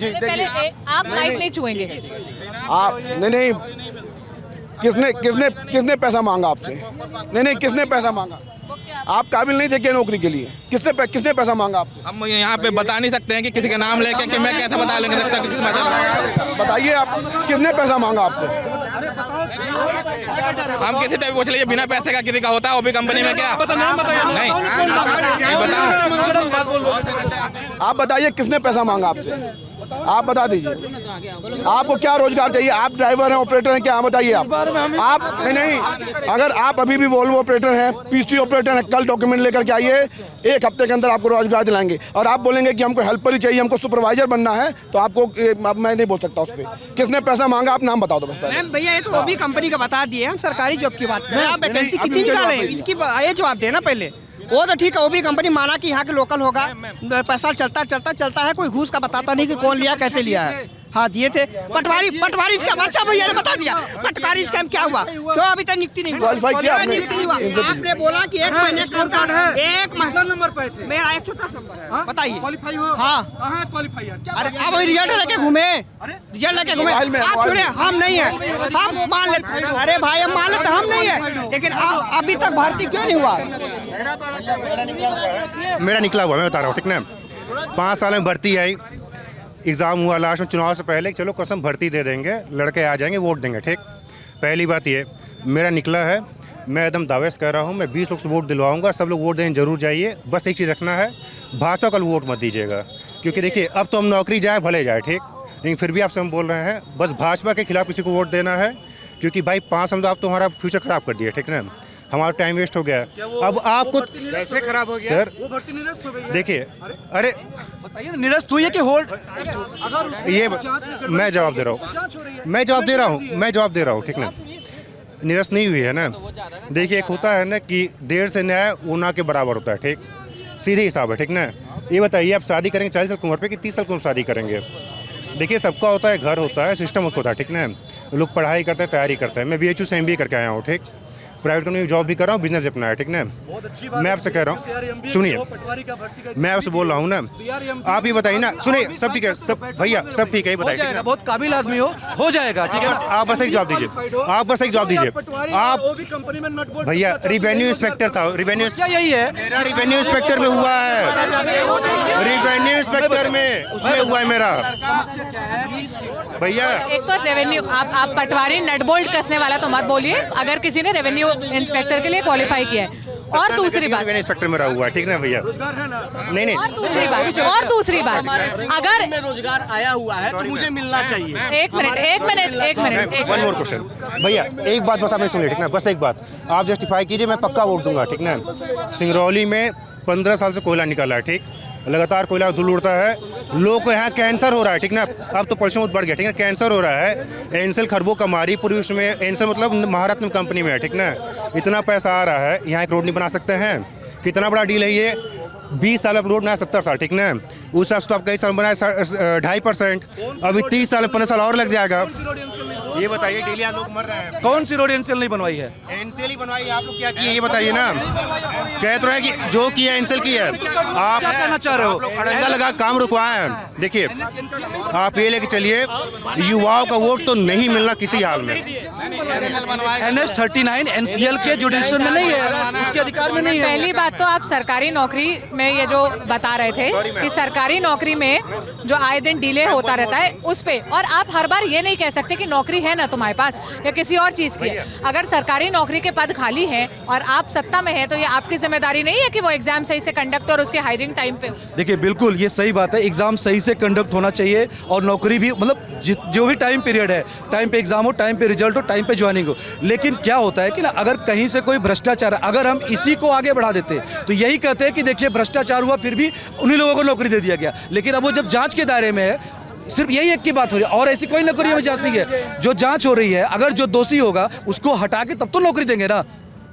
पहले आप माइक नहीं छुएंगे। आप नहीं, किसने पैसा मांगा आपसे? नहीं, किसने पैसा मांगा? आप काबिल नहीं थे क्या नौकरी के लिए? किसने पैसा मांगा आपसे? हम यहाँ पे बता नहीं सकते हैं कि किसी का नाम लेके कि मैं कैसे बता लेंगे सकता किसी। बताइए, आप किसने पैसा मांगा आपसे? हम किसी से भी पूछ लीजिए, बिना पैसे का किसी का होता है ओबी कंपनी में क्या? नहीं, आप बताइए किसने पैसा मांगा आपसे? आप बता दीजिए, आपको क्या रोजगार चाहिए? आप ड्राइवर हैं, ऑपरेटर हैं क्या? बताइए आप नहीं, अगर आप अभी भी वोल्वो ऑपरेटर हैं, पीसी ऑपरेटर हैं, कल डॉक्यूमेंट लेकर के आइए, 1 हफ्ते के अंदर आपको रोजगार दिलाएंगे। और आप बोलेंगे कि हमको हेल्पर ही चाहिए, हमको सुपरवाइजर बनना है, तो आपको मैं नहीं बोल सकता उस पर। किसने पैसा मांगा, आप नाम बताओ दो बस। भैया, ये तो ओबी कंपनी का बता दिए, हम सरकारी जॉब की बात कर रहे हैं। आप वैकेंसी कितनी निकाले, इसकी ये जवाब देना पहले। वो तो ठीक है, ओबी कंपनी माना कि यहाँ के लोकल होगा, पैसा चलता है, कोई घूस का बताता नहीं कि कौन लिया, कैसे लिया है। हाँ दिए थे। पटवारी स्कैम, अच्छा भैया ने बता दिया पटवारी स्कैम क्या हुआ, क्यों अभी तक नियुक्ति नहीं हुआ? क्वालिफाई किया आपने? नियुक्ति नहीं हुआ। आपने बोला कि 1 महीने काम का है, 1 महीना नंबर पे थे, मेरा 110 नंबर है। बताइए क्वालिफाई हो? हाँ कहाँ क्वालिफाई है? क्या अरे अब रिजल्ट लेके घूमे, रिजल्ट लेके घूमे। आप छोड़िए, हम नहीं है, हम मान लेते, अरे भाई हम मान लेते हम नहीं है, लेकिन अभी तक भर्ती क्यों नहीं हुआ? मेरा निकला हुआ, मैं बता रहा हूँ, ठीक ना। 5 साल में भर्ती आई, एग्ज़ाम हुआ लास्ट में, चुनाव से पहले चलो कसम भर्ती दे देंगे, लड़के आ जाएंगे, वोट देंगे, ठीक। पहली बात ये मेरा निकला है, मैं एकदम दावे से कह रहा हूँ, मैं 20 लोग से वोट दिलवाऊंगा, सब लोग वोट देने जरूर जाइए। बस एक चीज़ रखना है, भाजपा का वोट मत दीजिएगा, क्योंकि देखिए अब तो हम नौकरी जाए भले जाए, ठीक, लेकिन फिर भी आपसे हम बोल रहे हैं बस भाजपा के खिलाफ किसी को वोट देना है, क्योंकि भाई 5 साल तो आप तो हमारा फ्यूचर ख़राब कर दिए, ठीक ना। हमारा टाइम वेस्ट हो गया। अब आपको कैसे खराब हो गया सर, वो भर्ती निरस्त हो गई है। देखिए, अरे बताइए निरस्त हुई है कि होल्ड? ये मैं जवाब दे रहा हूँ, मैं जवाब दे रहा हूँ, ठीक ना। निरस्त नहीं हुई है ना। देखिए एक होता है ना कि देर से न्याय वो ना के बराबर होता है, ठीक, सीधे हिसाब है, ठीक ना। ये बताइए आप शादी करेंगे 40 साल की उम्र पे कि 30 साल की उम्र शादी करेंगे? देखिए सबका होता है, घर होता है, सिस्टम होता है, ठीक ना। लोग पढ़ाई करते हैं, तैयारी करते हैं। मैं BHU से MBA करके आया हूँ, ठीक, प्राइवेट कंपनी में जॉब भी कर रहा हूँ, बिजनेस भी अपना है, ठीक ना। मैं आपसे कह रहा हूँ, सुनिए, मैं आपसे बोल रहा हूँ ना, आप ये बताइए ना, सुनिए, सब ठीक है, सब भैया सब ठीक है, ये बताइए, बहुत काबिल आदमी हो जाएगा, ठीक है। आप बस एक जवाब दीजिए, आप बस एक जवाब दीजिए। आप कंपनी में नट बोल्ट भैया रेवेन्यू इंस्पेक्टर था, रेवेन्यू यही है, मेरा रेवेन्यू इंस्पेक्टर में हुआ है, रेवेन्यू इंस्पेक्टर में उसमें हुआ है मेरा भैया। एक तो रेवेन्यू, आप पटवारी नट बोल्ट कसने वाला तो मत बोलिए, अगर किसी ने रेवेन्यू इंस्पेक्टर के लिए क्वालिफाई किया है। और दूसरी बात, रेवेन्यू इंस्पेक्टर मेरा हुआ है, ठीक ना भैया। नहीं और दूसरी बात, अगर रोजगार आया हुआ है तो मुझे मिलना चाहिए। एक मिनट वन मोर क्वेश्चन भैया, एक बात बस आपने सुनिए, ठीक ना, बस एक बात आप जस्टिफाई कीजिए, मैं पक्का वोट दूंगा, ठीक ना। सिंगरौली में 15 साल से कोयला निकला है, ठीक, लगातार कोयला धूल उड़ता है, लोगों को यहाँ कैंसर हो रहा है, ठीक ना। अब तो पॉल्यूशन बहुत बढ़ गया, ठीक है, कैंसर हो रहा है। एंसेल खरबों कमारी पूरी उसमें, एंसेल मतलब महारत्न कंपनी में है, ठीक ना। इतना पैसा आ रहा है, यहाँ एक रोड नहीं बना सकते हैं? कितना बड़ा डील है ये। 20 साल अब रोड बनाया, 70 साल, ठीक ना। उस हिसाब से तो आप कई साल बनाए 2.5%, अभी 30 साल 15 साल और लग जाएगा। ये बताइए, डेली आप लोग मर रहे हैं। कौन सी रोड एनसीएल नहीं बनवाई है? एनसीएल ही बनवाई, आप लोग क्या किए ये बताइए ना। कह तो रहे कि जो किया एनसीएल की है, आप क्या कहना चाह रहे हो? अड़ंगा लगा काम रुकवाए हैं। देखिए आप ये लेके चलिए, युवाओं का वोट तो नहीं मिलना किसी हाल में। NH-39 एनसीएल के जुडिशियल में नहीं है, उसके अधिकार में नहीं है। पहली बात तो आप सरकारी नौकरी में ये जो बता रहे थे कि सरकारी नौकरी में जो आए दिन डिले होता रहता है उस पे, और आप हर बार ये नहीं कह सकते कि नौकरी है ना तुम्हारे पास या किसी और चीज़ की है। अगर सरकारी नौकरी के पद खाली हैं और आप सत्ता में हैं तो ये आपकी जिम्मेदारी नहीं है कि वो एग्जाम सही से कंडक्ट और उसके हायरिंग टाइम पे। देखिए बिल्कुल ये सही बात है, एग्जाम सही से कंडक्ट होना चाहिए और नौकरी भी, मतलब जो भी टाइम पीरियड है, टाइम पे एग्जाम हो, टाइम पे रिजल्ट हो, टाइम पे ज्वाइनिंग हो। लेकिन क्या होता है कि ना, अगर कहीं से कोई भ्रष्टाचार, अगर हम इसी को आगे बढ़ा देते तो यही कहते हैं कि देखिए भ्रष्टाचार हुआ फिर भी उन्हीं लोगों को नौकरी दे दिया गया। लेकिन अब वो जब जांच के दायरे में है, सिर्फ यही एक की बात हो रही है और ऐसी कोई नौकरी में जांच नहीं है। जो जांच हो रही है, अगर जो दोषी होगा उसको हटा के तब तो नौकरी देंगे ना,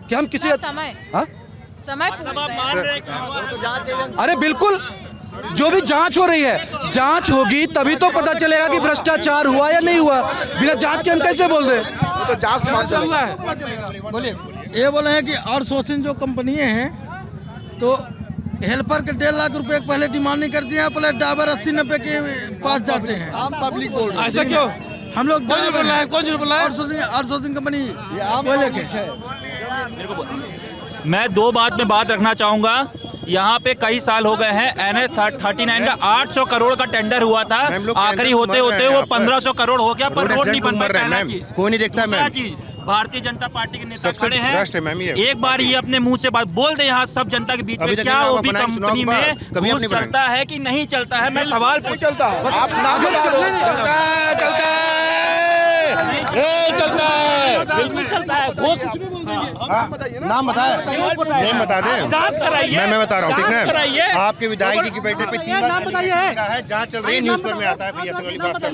कि हम किसी समय हाँ समय पूछते हैं। अरे बिल्कुल, जो भी जांच हो रही है, जांच होगी तभी तो पता चलेगा कि भ्रष्टाचार हुआ या नहीं हुआ। बिना जांच के हम कैसे बोल दें? तो जांच हुआ है। बोलिए। ये बोले हैं कि आउटसोर्सिंग जो कंपनियां हैं तो हेल्पर के 1.5 लाख रुपए पहले डिमांड नहीं करती हैं, प्लस ड्राइवर 80-90 के पास जाते हैं। आम पब्लिक बोल रही है। ऐसा क्यों? हम लोग कौन बोल रहा है? आउटसोर्सिंग कंपनी मैं 2 बात में बात रखना चाहूँगा। यहाँ पे कई साल हो गए हैं, NH-39 का 800 करोड़ का टेंडर हुआ था, आखिरी होते होते वो 1500 करोड़ हो गया, पर रोड नहीं बन पाया। कोई नहीं देखता मैम। चीज भारतीय जनता पार्टी के नेता सबसे खड़े भ्रष्ट है हैं, मैम ये। एक बार ये अपने मुंह से बात बोल दे यहाँ सब जनता के बीच में, क्या वो भी कंपनी में घूस चलता है कि नहीं चलता है? मैं सवाल चलता है, आप नाम चलता है, चलता है, बिल्कुल चलता है। घोष नाम बताए, नहीं बता दे, जांच कराइए। मैं बता रहा हूँ, ठीक जांच कराइए। है। आपके विधायक जी की बेटे पे 3 नाम बताइए है, जांच चल रही है, न्यूज़ पेपर में आता है भैया सिंगरौली भास्कर।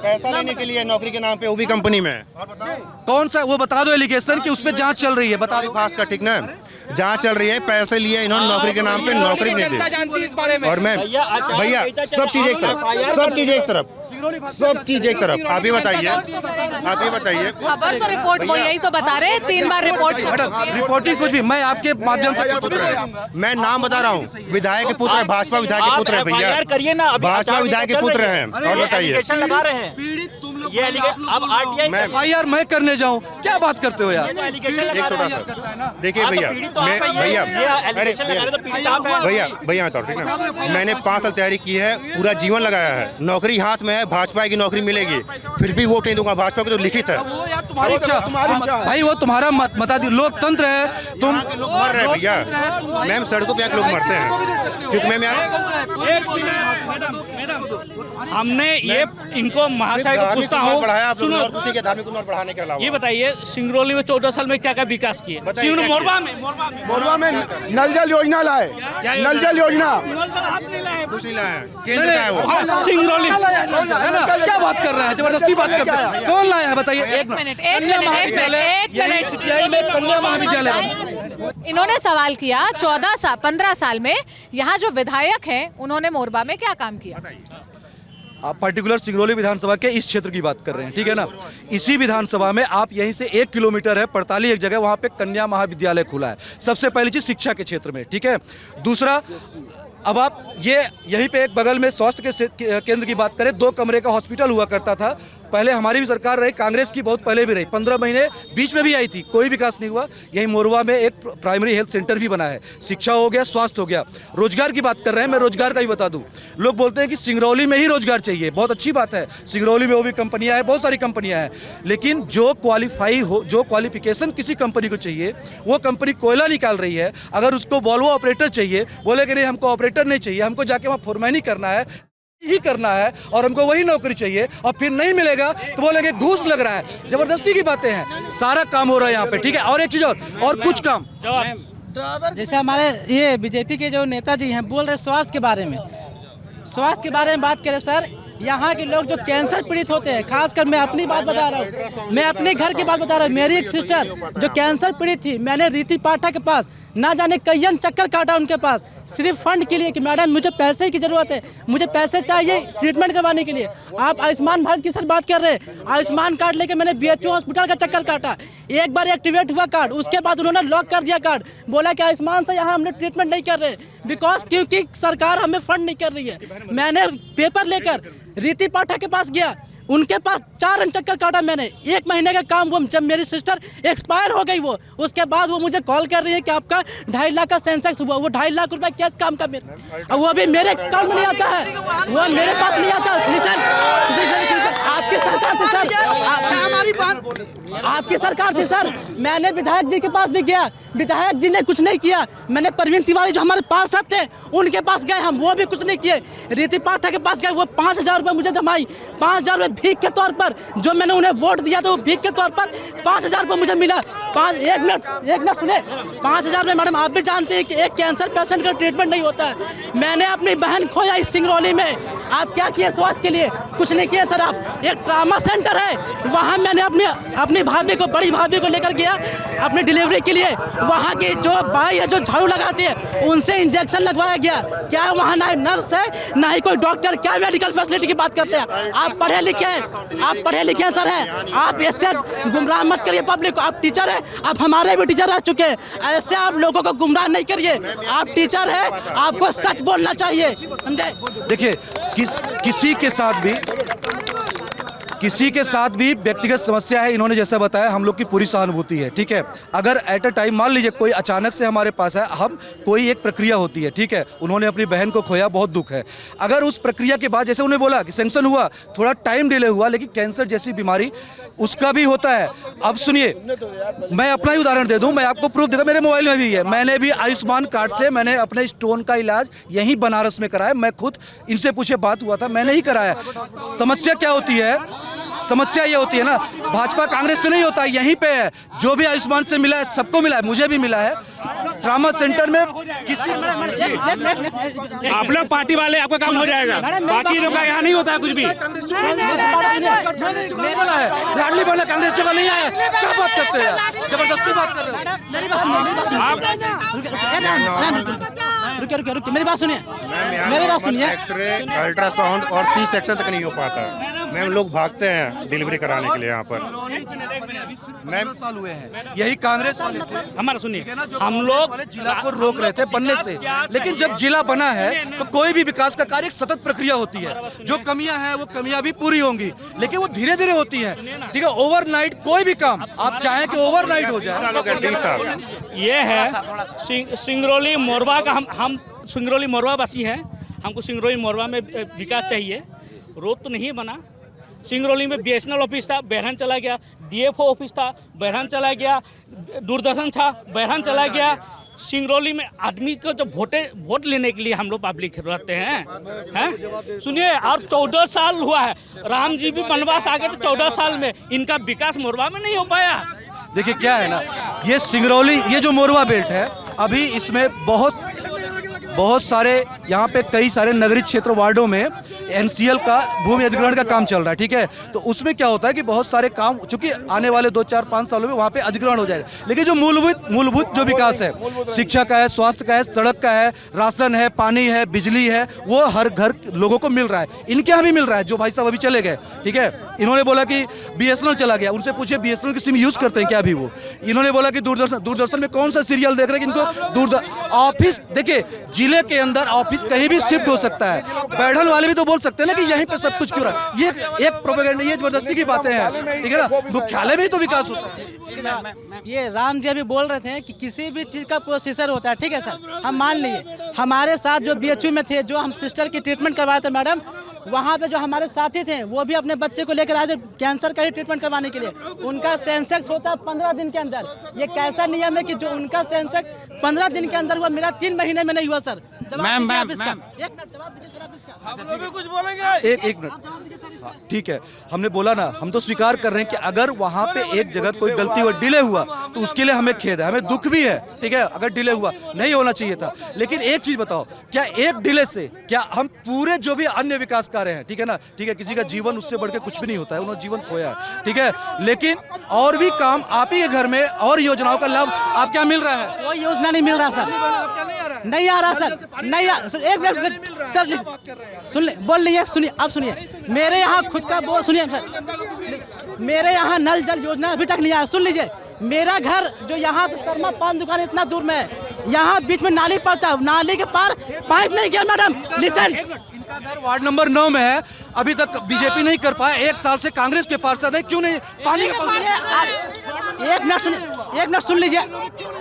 पैसा लेने के लिए नौकरी के नाम पे वो भी कंपनी में कौन सा वो बता दो एलिगेशन कि उस पर जांच चल रही है, बता दो। भास्कर, ठीक ना, जांच चल रही है, पैसे लिए इन्होंने नौकरी के नाम पे, नौकरी नहीं दी। और मैं भैया सब चीज एक तरफ, सब चीज एक तरफ, सब चीज एक तरफ। आप ही बताइए, आप ही बताइए। खबर तो रिपोर्ट को यही तो बता रहे हैं, 3 बार रिपोर्ट छप चुकी है। रिपोर्टिंग कुछ भी, मैं आपके माध्यम से मैं नाम बता रहा हूँ, विधायक के पुत्र है, भाजपा विधायक के पुत्र है भैया, भाजपा विधायक के पुत्र हैं। और बताइए, लगा रहे हैं यार मैं करने जाऊं, क्या बात करते हो यार। एक छोटा सा देखिए भैया, मैं भैया, अरे भैया भैया बताओ, ठीक ना, मैंने 5 साल तैयारी की है, पूरा जीवन लगाया है, नौकरी हाथ में है, भाजपा की नौकरी मिलेगी, फिर भी वोट नहीं दूंगा, भाजपा को तो लिखित है। वो यार तुम्हारी इच्छा भाई, वो तुम्हारा मता दी, लोकतंत्र है। तुम लोग मर रहे हैं भैया, मैम सड़कों पे आके लोग मरते हैं, क्योंकि मैम यार हमने ये इनको महाशय को पूछता हूँ, सुनो, और किसी के धार्मिक उन्नति बढ़ाने के अलावा ये बताइए सिंगरौली में 14 साल में क्या क्या विकास किए? मोरबा में नल जल योजना लाए, नल जल योजना कुछ नहीं लाया, केंद्र का है वो। सिंगरौली क्या बात कर रहे हैं, जबरदस्ती बात करते हैं, कौन लाया है बताइए। एक मिनट कन्या महाविद्यालय। इन्होंने सवाल किया 15 साल में यहाँ जो विधायक हैं उन्होंने मोरबा में क्या काम किया? आप पर्टिकुलर सिंगरौली विधानसभा के इस क्षेत्र की बात कर रहे हैं, ठीक है ना। इसी विधानसभा में आप यहीं से 1 किलोमीटर है, 48 एक जगह, वहाँ पे कन्या महाविद्यालय खुला है। सबसे पहली चीज़ शिक्षा के क्षेत्र में, ठीक है। दूसरा, अब आप ये यहीं पे एक बगल में स्वास्थ्य के केंद्र की बात करें, 2 कमरे का हॉस्पिटल हुआ करता था। पहले हमारी भी सरकार रही, कांग्रेस की बहुत पहले भी रही, 15 महीने बीच में भी आई थी, कोई विकास नहीं हुआ। यही मोरवा में एक प्राइमरी हेल्थ सेंटर भी बना है, शिक्षा हो गया, स्वास्थ्य हो गया। रोजगार की बात कर रहे हैं, मैं रोजगार का ही बता दूं। लोग बोलते हैं कि सिंगरौली में ही रोजगार चाहिए, बहुत अच्छी बात है, सिंगरौली में वो भी कंपनियां हैं, बहुत सारी कंपनियां हैं, लेकिन जो क्वालिफाई हो, जो क्वालिफिकेशन किसी कंपनी को चाहिए, वो कंपनी कोयला निकाल रही है, अगर उसको वॉल्वो ऑपरेटर चाहिए, बोले कि नहीं हमको ऑपरेटर नहीं चाहिए, हमको जाके वहाँ फोरमैनी करना है ही करना है और हमको वही नौकरी चाहिए, और फिर नहीं मिलेगा तो बोलेंगे घूस लग रहा है। जबरदस्ती की बातें हैं, सारा काम हो रहा है यहाँ पे, ठीक है। और एक चीज और कुछ काम, जैसे हमारे ये बीजेपी के जो नेताजी हैं बोल रहे स्वास्थ्य के बारे में, स्वास्थ्य के बारे में बात करें सर, यहाँ के लोग जो कैंसर पीड़ित होते हैं, खासकर मैं अपनी बात बता रहा हूँ, मैं अपने घर की बात बता रहा हूँ। मेरी एक सिस्टर जो कैंसर पीड़ित थी, मैंने रीति पाठक के पास ना जाने कईयन चक्कर काटा उनके पास, सिर्फ फंड के लिए कि मैडम मुझे पैसे की ज़रूरत है, मुझे पैसे चाहिए ट्रीटमेंट करवाने के लिए। आप आयुष्मान भारत की सर बात कर रहे हैं, आयुष्मान कार्ड लेके मैंने BHU हॉस्पिटल का चक्कर काटा, एक बार एक्टिवेट हुआ कार्ड, उसके बाद उन्होंने लॉक कर दिया कार्ड, बोला कि आयुष्मान से यहाँ हमने ट्रीटमेंट नहीं कर रहे, बिकॉज क्योंकि सरकार हमें फंड नहीं कर रही है। मैंने पेपर लेकर रीति पाठक के पास गया, उनके पास 4 रन चक्कर काटा मैंने, 1 महीने का काम। वो जब मेरी सिस्टर एक्सपायर हो गई, वो उसके बाद वो मुझे कॉल कर रही है कि आपका 2.5 लाख का सेंसेक्स हुआ, वो 2.5 लाख रुपए कैसे काम का मेरे, और वो भी मेरे अकाउंट में नहीं आता है, वो मेरे पास नहीं आता। आपकी सरकार थी सर, आपकी सरकार थी सर, मैंने विधायक जी के पास भी गया, विधायक जी ने कुछ नहीं किया। मैंने परवीन तिवारी जो हमारे पास थे उनके पास गए हम, वो भी कुछ नहीं किए। रीति पाठक के पास गए, वो 5,000 रुपये मुझे जमाई, 5,000 रुपये भीख के तौर पर, जो मैंने उन्हें वोट दिया था वो भीख के तौर पर 5,000 रुपये मुझे मिला। एक मिनट सुने, 5,000 रुपये मैडम आप भी जानते हैं कि एक कैंसर पेशेंट का ट्रीटमेंट नहीं होता है। मैंने अपनी बहन खोया इस सिंगरौली में, आप क्या किए स्वास्थ्य के लिए? कुछ नहीं किए सर। आप एक ट्रामा सेंटर है, वहाँ मैंने अपनी भाभी को, बड़ी भाभी को लेकर गया अपनी डिलीवरी के लिए, वहाँ की जो भाई है जो झाड़ू लगाती है उनसे इंजेक्शन लगवाया गया। क्या वहाँ ना नर्स है ना ही कोई डॉक्टर, क्या मेडिकल फैसिलिटी की बात करते हैं? आप पढ़े लिखे हैं, आप पढ़े लिखे सर हैं, आप ऐसे गुमराह मत करिए पब्लिक को। आप टीचर हैं, आप हमारे भी टीचर रह चुके हैं, ऐसे आप लोगों को गुमराह नहीं करिए। आप टीचर हैं, आपको सच बोलना चाहिए, समझे? देखिए किसी के साथ भी व्यक्तिगत समस्या है, इन्होंने जैसा बताया, हम लोग की पूरी सहानुभूति है, ठीक है। अगर एट अ टाइम मान लीजिए कोई अचानक से हमारे पास है, हम कोई एक प्रक्रिया होती है, ठीक है, उन्होंने अपनी बहन को खोया, बहुत दुख है। अगर उस प्रक्रिया के बाद जैसे उन्होंने बोला कि सैंक्शन हुआ, थोड़ा टाइम डिले हुआ, लेकिन कैंसर जैसी बीमारी उसका भी होता है। अब सुनिए, मैं अपना ही उदाहरण दे दूं, मैं आपको प्रूफ देगा, मेरे मोबाइल में भी है, मैंने भी आयुष्मान कार्ड से मैंने अपने स्टोन का इलाज यहीं बनारस में कराया। मैं खुद इनसे पूछे बात हुआ था, मैंने ही कराया। समस्या क्या होती है, समस्या ये होती है ना, भाजपा कांग्रेस से नहीं होता, यहीं पे है। जो भी आयुष्मान से मिला है सबको मिला है, मुझे भी मिला है। ट्रामा सेंटर में किसी आप लोग पार्टी वाले आपका काम हो जाएगा, बाकी लोग का यहाँ नहीं होता है कुछ भी। लाडली बना कांग्रेस का नहीं आया, क्या बात करते हैं, जबरदस्ती बात कर रहे हैं। रुकिए मेरी बात सुनिए, मेरी बात सुनिए। एक्सरे, अल्ट्रासाउंड और सी सेक्शन तक नहीं हो पाता। मैम लोग भागते हैं डिलीवरी कराने के लिए यहाँ पर। मैम साल हुए हैं, यही कांग्रेस वाले थे, हमारा सुनिए, हम लोग जिला को रोक रहे थे बनने से, लेकिन जब जिला बना है तो कोई भी विकास का कार्य एक सतत प्रक्रिया होती है। जो कमियां हैं वो कमियां भी पूरी होंगी, लेकिन वो धीरे धीरे होती है। ठीक है, ओवरनाइट कोई भी काम आप चाहें कि ओवरनाइट हो जाए। 20 साल ये है सिंगरौली मोरवा का, हम सिंगरौली मोरवा वासी हैं। हमको सिंगरौली मोरवा में विकास चाहिए। रोड तो नहीं बना। सिंगरौली में BSNL ऑफिस था, बहरहान चला गया। DFO ऑफिस था, बहरहान चला गया। दूरदर्शन था, बहरहान चला गया। सिंगरौली में आदमी को जब वोट लेने के लिए हम लोग पब्लिक रहते हैं सुनिए, और 14 साल हुआ है, राम जी भी वनवास आ गए थे 14 साल में, इनका विकास मोरवा में नहीं हो पाया। देखिए क्या है ना, ये सिंगरौली, ये जो मोरवा बेल्ट है, अभी इसमें बहुत सारे यहाँ पे कई सारे नगरीय क्षेत्र वार्डों में NCL का भूमि अधिग्रहण का काम चल रहा है। ठीक है, तो उसमें क्या होता है कि बहुत सारे काम, चूंकि आने वाले 2, 4, 5 सालों में वहाँ पे अधिग्रहण हो जाएगा, लेकिन जो मूलभूत जो विकास है, शिक्षा का है, स्वास्थ्य का है, सड़क का है, राशन है, पानी है, बिजली है, वो हर घर लोगों को मिल रहा है। इनके यहाँ भी मिल रहा है। जो भाई साहब अभी चले गए, ठीक है, इन्होंने बोला कि BSNL चला गया, उनसे पूछे BSNL की सिम यूज करते हैं क्या अभी वो? इन्होंने बोला कि दूरदर्शन में कौन सा सीरियल देख रहे हैं कि इनको ऑफिस, देखिए जिले के अंदर ऑफिस कहीं भी शिफ्ट हो सकता है। बैठल वाले भी तो बोल सकते हैं ना कि यहीं पे सब कुछ क्यों रहा है। ये एक प्रोपेगेंडा, ये जबरदस्ती की बातें हैं, ठीक है ना। मुख्यालय में ही तो विकास होता है। ये राम जी अभी बोल रहे थे कि किसी भी चीज़ का प्रोसीजर होता है। ठीक है सर, हम मान लिए। हमारे साथ जो BHU में थे, जो हम सिस्टर की ट्रीटमेंट करवाए थे मैडम, वहाँ पे जो हमारे साथी थे वो भी अपने बच्चे को लेकर आए थे कैंसर का ही ट्रीटमेंट करवाने के लिए। उनका सेंसेक्स होता है 15 दिन के अंदर। ये कैसा नियम है कि जो उनका सेंसेक्स 15 दिन के अंदर हुआ, मेरा 3 महीने में नहीं हुआ सर। मैम एक मिनट, ठीक है, हमने बोला ना, हम तो स्वीकार कर रहे हैं कि अगर वहाँ पे एक जगह कोई गलती हुआ, डिले हुआ, तो उसके लिए हमें खेद है, हमें दुख भी है। ठीक है, अगर डिले हुआ नहीं होना चाहिए था। लेकिन एक चीज बताओ, क्या एक डिले से क्या हम पूरे जो भी अन्य विकास कार्य हैं, ठीक है ना, ठीक है, किसी का जीवन उससे बढ़ के कुछ भी नहीं होता है, उन्होंने जीवन खोया है, ठीक है, लेकिन और भी काम आप ही के घर में और योजनाओं का लाभ आप क्या मिल रहा है? कोई योजना नहीं मिल रहा सर, नहीं आ रहा सर, नहीं आ सर। एक मिनट सर, सुन ले, बोल लीजिए, सुनिए, अब सुनिए। मेरे यहाँ खुद का बोल सुनिए सर, मेरे यहाँ नल जल योजना अभी तक नहीं आया। सुन लीजिए, मेरा घर जो यहाँ से शर्मा पान दुकान इतना दूर में है, यहाँ बीच में नाली पड़ता है, नाली के पार पाइप नहीं गया मैडम। लिसन, इनका घर वार्ड नंबर 9 में है, अभी तक बीजेपी नहीं कर पाया। 1 साल से कांग्रेस के पार्षद है, क्यों नहीं पानी का? एक मिनट सुनिए, एक मिनट सुन लीजिए,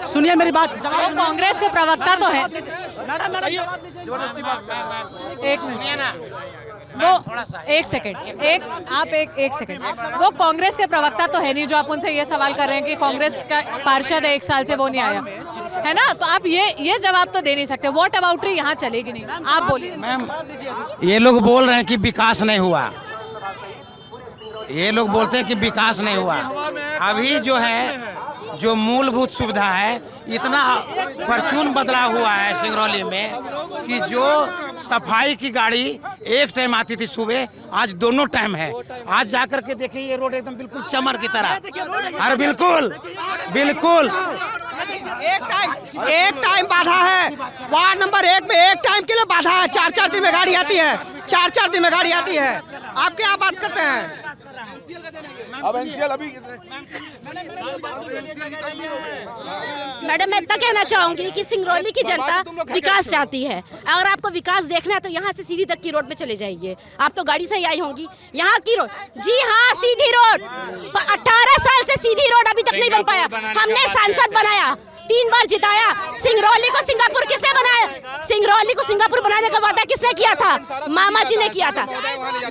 सुनिए मेरी बात। कांग्रेस के प्रवक्ता तो है, एक मिनट, वो एक सेकंड, एक सेकंड, वो कांग्रेस के प्रवक्ता तो है नहीं जो आप उनसे ये सवाल कर रहे हैं कि कांग्रेस का पार्षद है 1 साल से वो नहीं आया है ना, तो आप ये जवाब तो दे नहीं सकते। वॉट अबाउट यहाँ चलेगी नहीं, आप बोलिए। मैम, ये लोग बोल रहे हैं कि विकास नहीं हुआ, ये लोग बोलते हैं कि विकास नहीं हुआ। अभी जो है, जो मूलभूत सुविधा है, इतना परचून बदला हुआ है सिंगरौली में कि जो सफाई की गाड़ी एक टाइम आती थी सुबह, आज दोनों टाइम है। आज जाकर के देखिए, ये रोड एकदम बिल्कुल चमर की तरह, अरे बिल्कुल बिल्कुल एक टाइम बाधा है। वार्ड नंबर 1 में एक टाइम के लिए बाधा है। 4-4 दिन में गाड़ी आती है, 4-4 दिन में गाड़ी आती है। आप क्या बात करते हैं? अब NCL अभी मैडम, मैं इतना कहना चाहूंगी कि सिंगरौली की जनता विकास चाहती है। अगर आपको विकास देखना है तो यहाँ से सीधी तक की रोड पे चले जाइए। आप तो गाड़ी से ही आई होंगी। यहाँ की रोड, जी हाँ, सीधी रोड, 18 साल से सीधी रोड अभी तक नहीं बन पाया। हमने सांसद बनाया, 3 बार जिताया। सिंगरौली को सिंगापुर किसने बनाया? सिंगरौली को सिंगापुर बनाने का वादा किसने किया था? मामा जी ने किया था।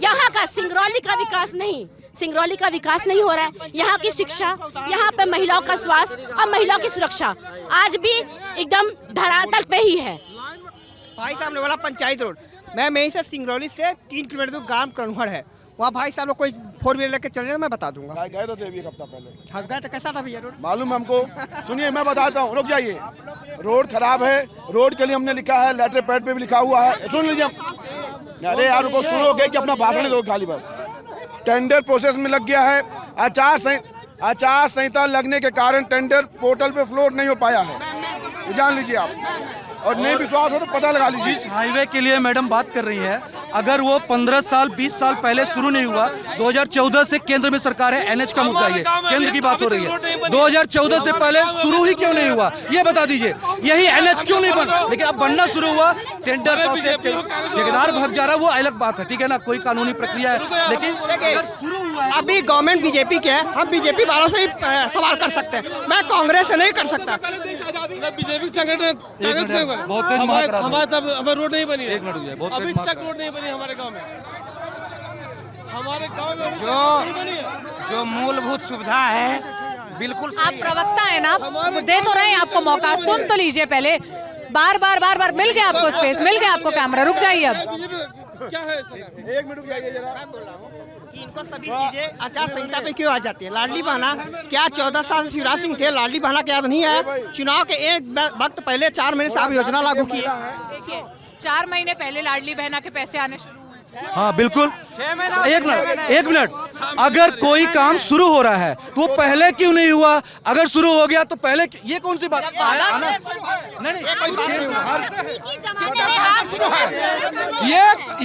यहाँ का सिंगरौली का विकास नहीं, सिंगरौली का विकास नहीं हो रहा है। यहाँ की शिक्षा, यहाँ पे महिलाओं का स्वास्थ्य और महिलाओं की सुरक्षा आज भी एकदम धरातल पे ही है। भाई साहब ने बोला पंचायत रोड, मैं यहीं से सिंगरौली से 3 किलोमीटर दूर गांव कन्हड़ है, वहाँ भाई साहब लोग कोई 4 व्हीलर लेके चले मैं बता दूंगा। गए तो थे अभी एक हफ्ता पहले। हाँ गए तो कैसा था भैया रोड? मालूम है हमको। सुनिए मैं बताता हूँ, रुक जाइए। रोड खराब है, रोड के लिए हमने लिखा है, लेटर पैड पे भी लिखा हुआ है। सुन लीजिए। अरे यार को शुरू हो गए कि अपना भाषण दो खाली बस। टेंडर प्रोसेस में लग गया है। आचार संहिता लगने के कारण टेंडर पोर्टल पे फ्लोट नहीं हो पाया है, ये जान लीजिए आप। और नहीं विश्वास हो तो पता लगा लीजिए। जिस हाईवे के लिए मैडम बात कर रही है, अगर वो 15 साल 20 साल पहले शुरू नहीं हुआ, 2014 से केंद्र में सरकार है, एनएच का मुद्दा ये केंद्र की बात हो रही है। 2014 से पहले शुरू ही क्यों नहीं हुआ ये बता दीजिए। यही एनएच क्यों नहीं बन, लेकिन अब बनना शुरू हुआ, टेंडर ठेकेदार भाग जा रहा है, वो अलग बात है, ठीक है ना, कोई कानूनी प्रक्रिया है। लेकिन शुरू हुआ है। अभी गवर्नमेंट बीजेपी के है, हम बीजेपी वालों से ही सवाल कर सकते हैं, मैं कांग्रेस से नहीं कर सकता। बीजेपी संगठन बहुत तेज मार रहा है। हमारे तब हमारी रोड नहीं बनी है, एक मिनट रुकिए, बहुत अभी तेज मार तक रहा है। रोड नहीं बनी हमारे गांव में। हमारे गांव में जो- नहीं बनी है। जो मूलभूत सुविधा है बिल्कुल आप प्रवक्ता है ना, दे तो रहे हैं आपको मौका, सुन तो लीजिए पहले। बार बार मिल गया आपको स्पेस, मिल गया आपको कैमरा, रुक जाइए अब। क्या है इसका? एक मिनट रुक जाइए जरा। इनको सभी चीजें आचार संहिता पे क्यों आ जाती है? लाडली बहना क्या 14 साल से शिवराज सिंह थे, लाडली बहना क्या याद नहीं है? चुनाव के एक वक्त पहले 4 महीने से आप योजना लागू किए। देखिए 4 महीने पहले लाडली बहना के पैसे आने शुरू हुए। हाँ बिल्कुल। एक मिनट, अगर कोई काम शुरू हो रहा है तो वो पहले क्यों नहीं हुआ? अगर शुरू हो गया तो पहले, ये कौन सी बात?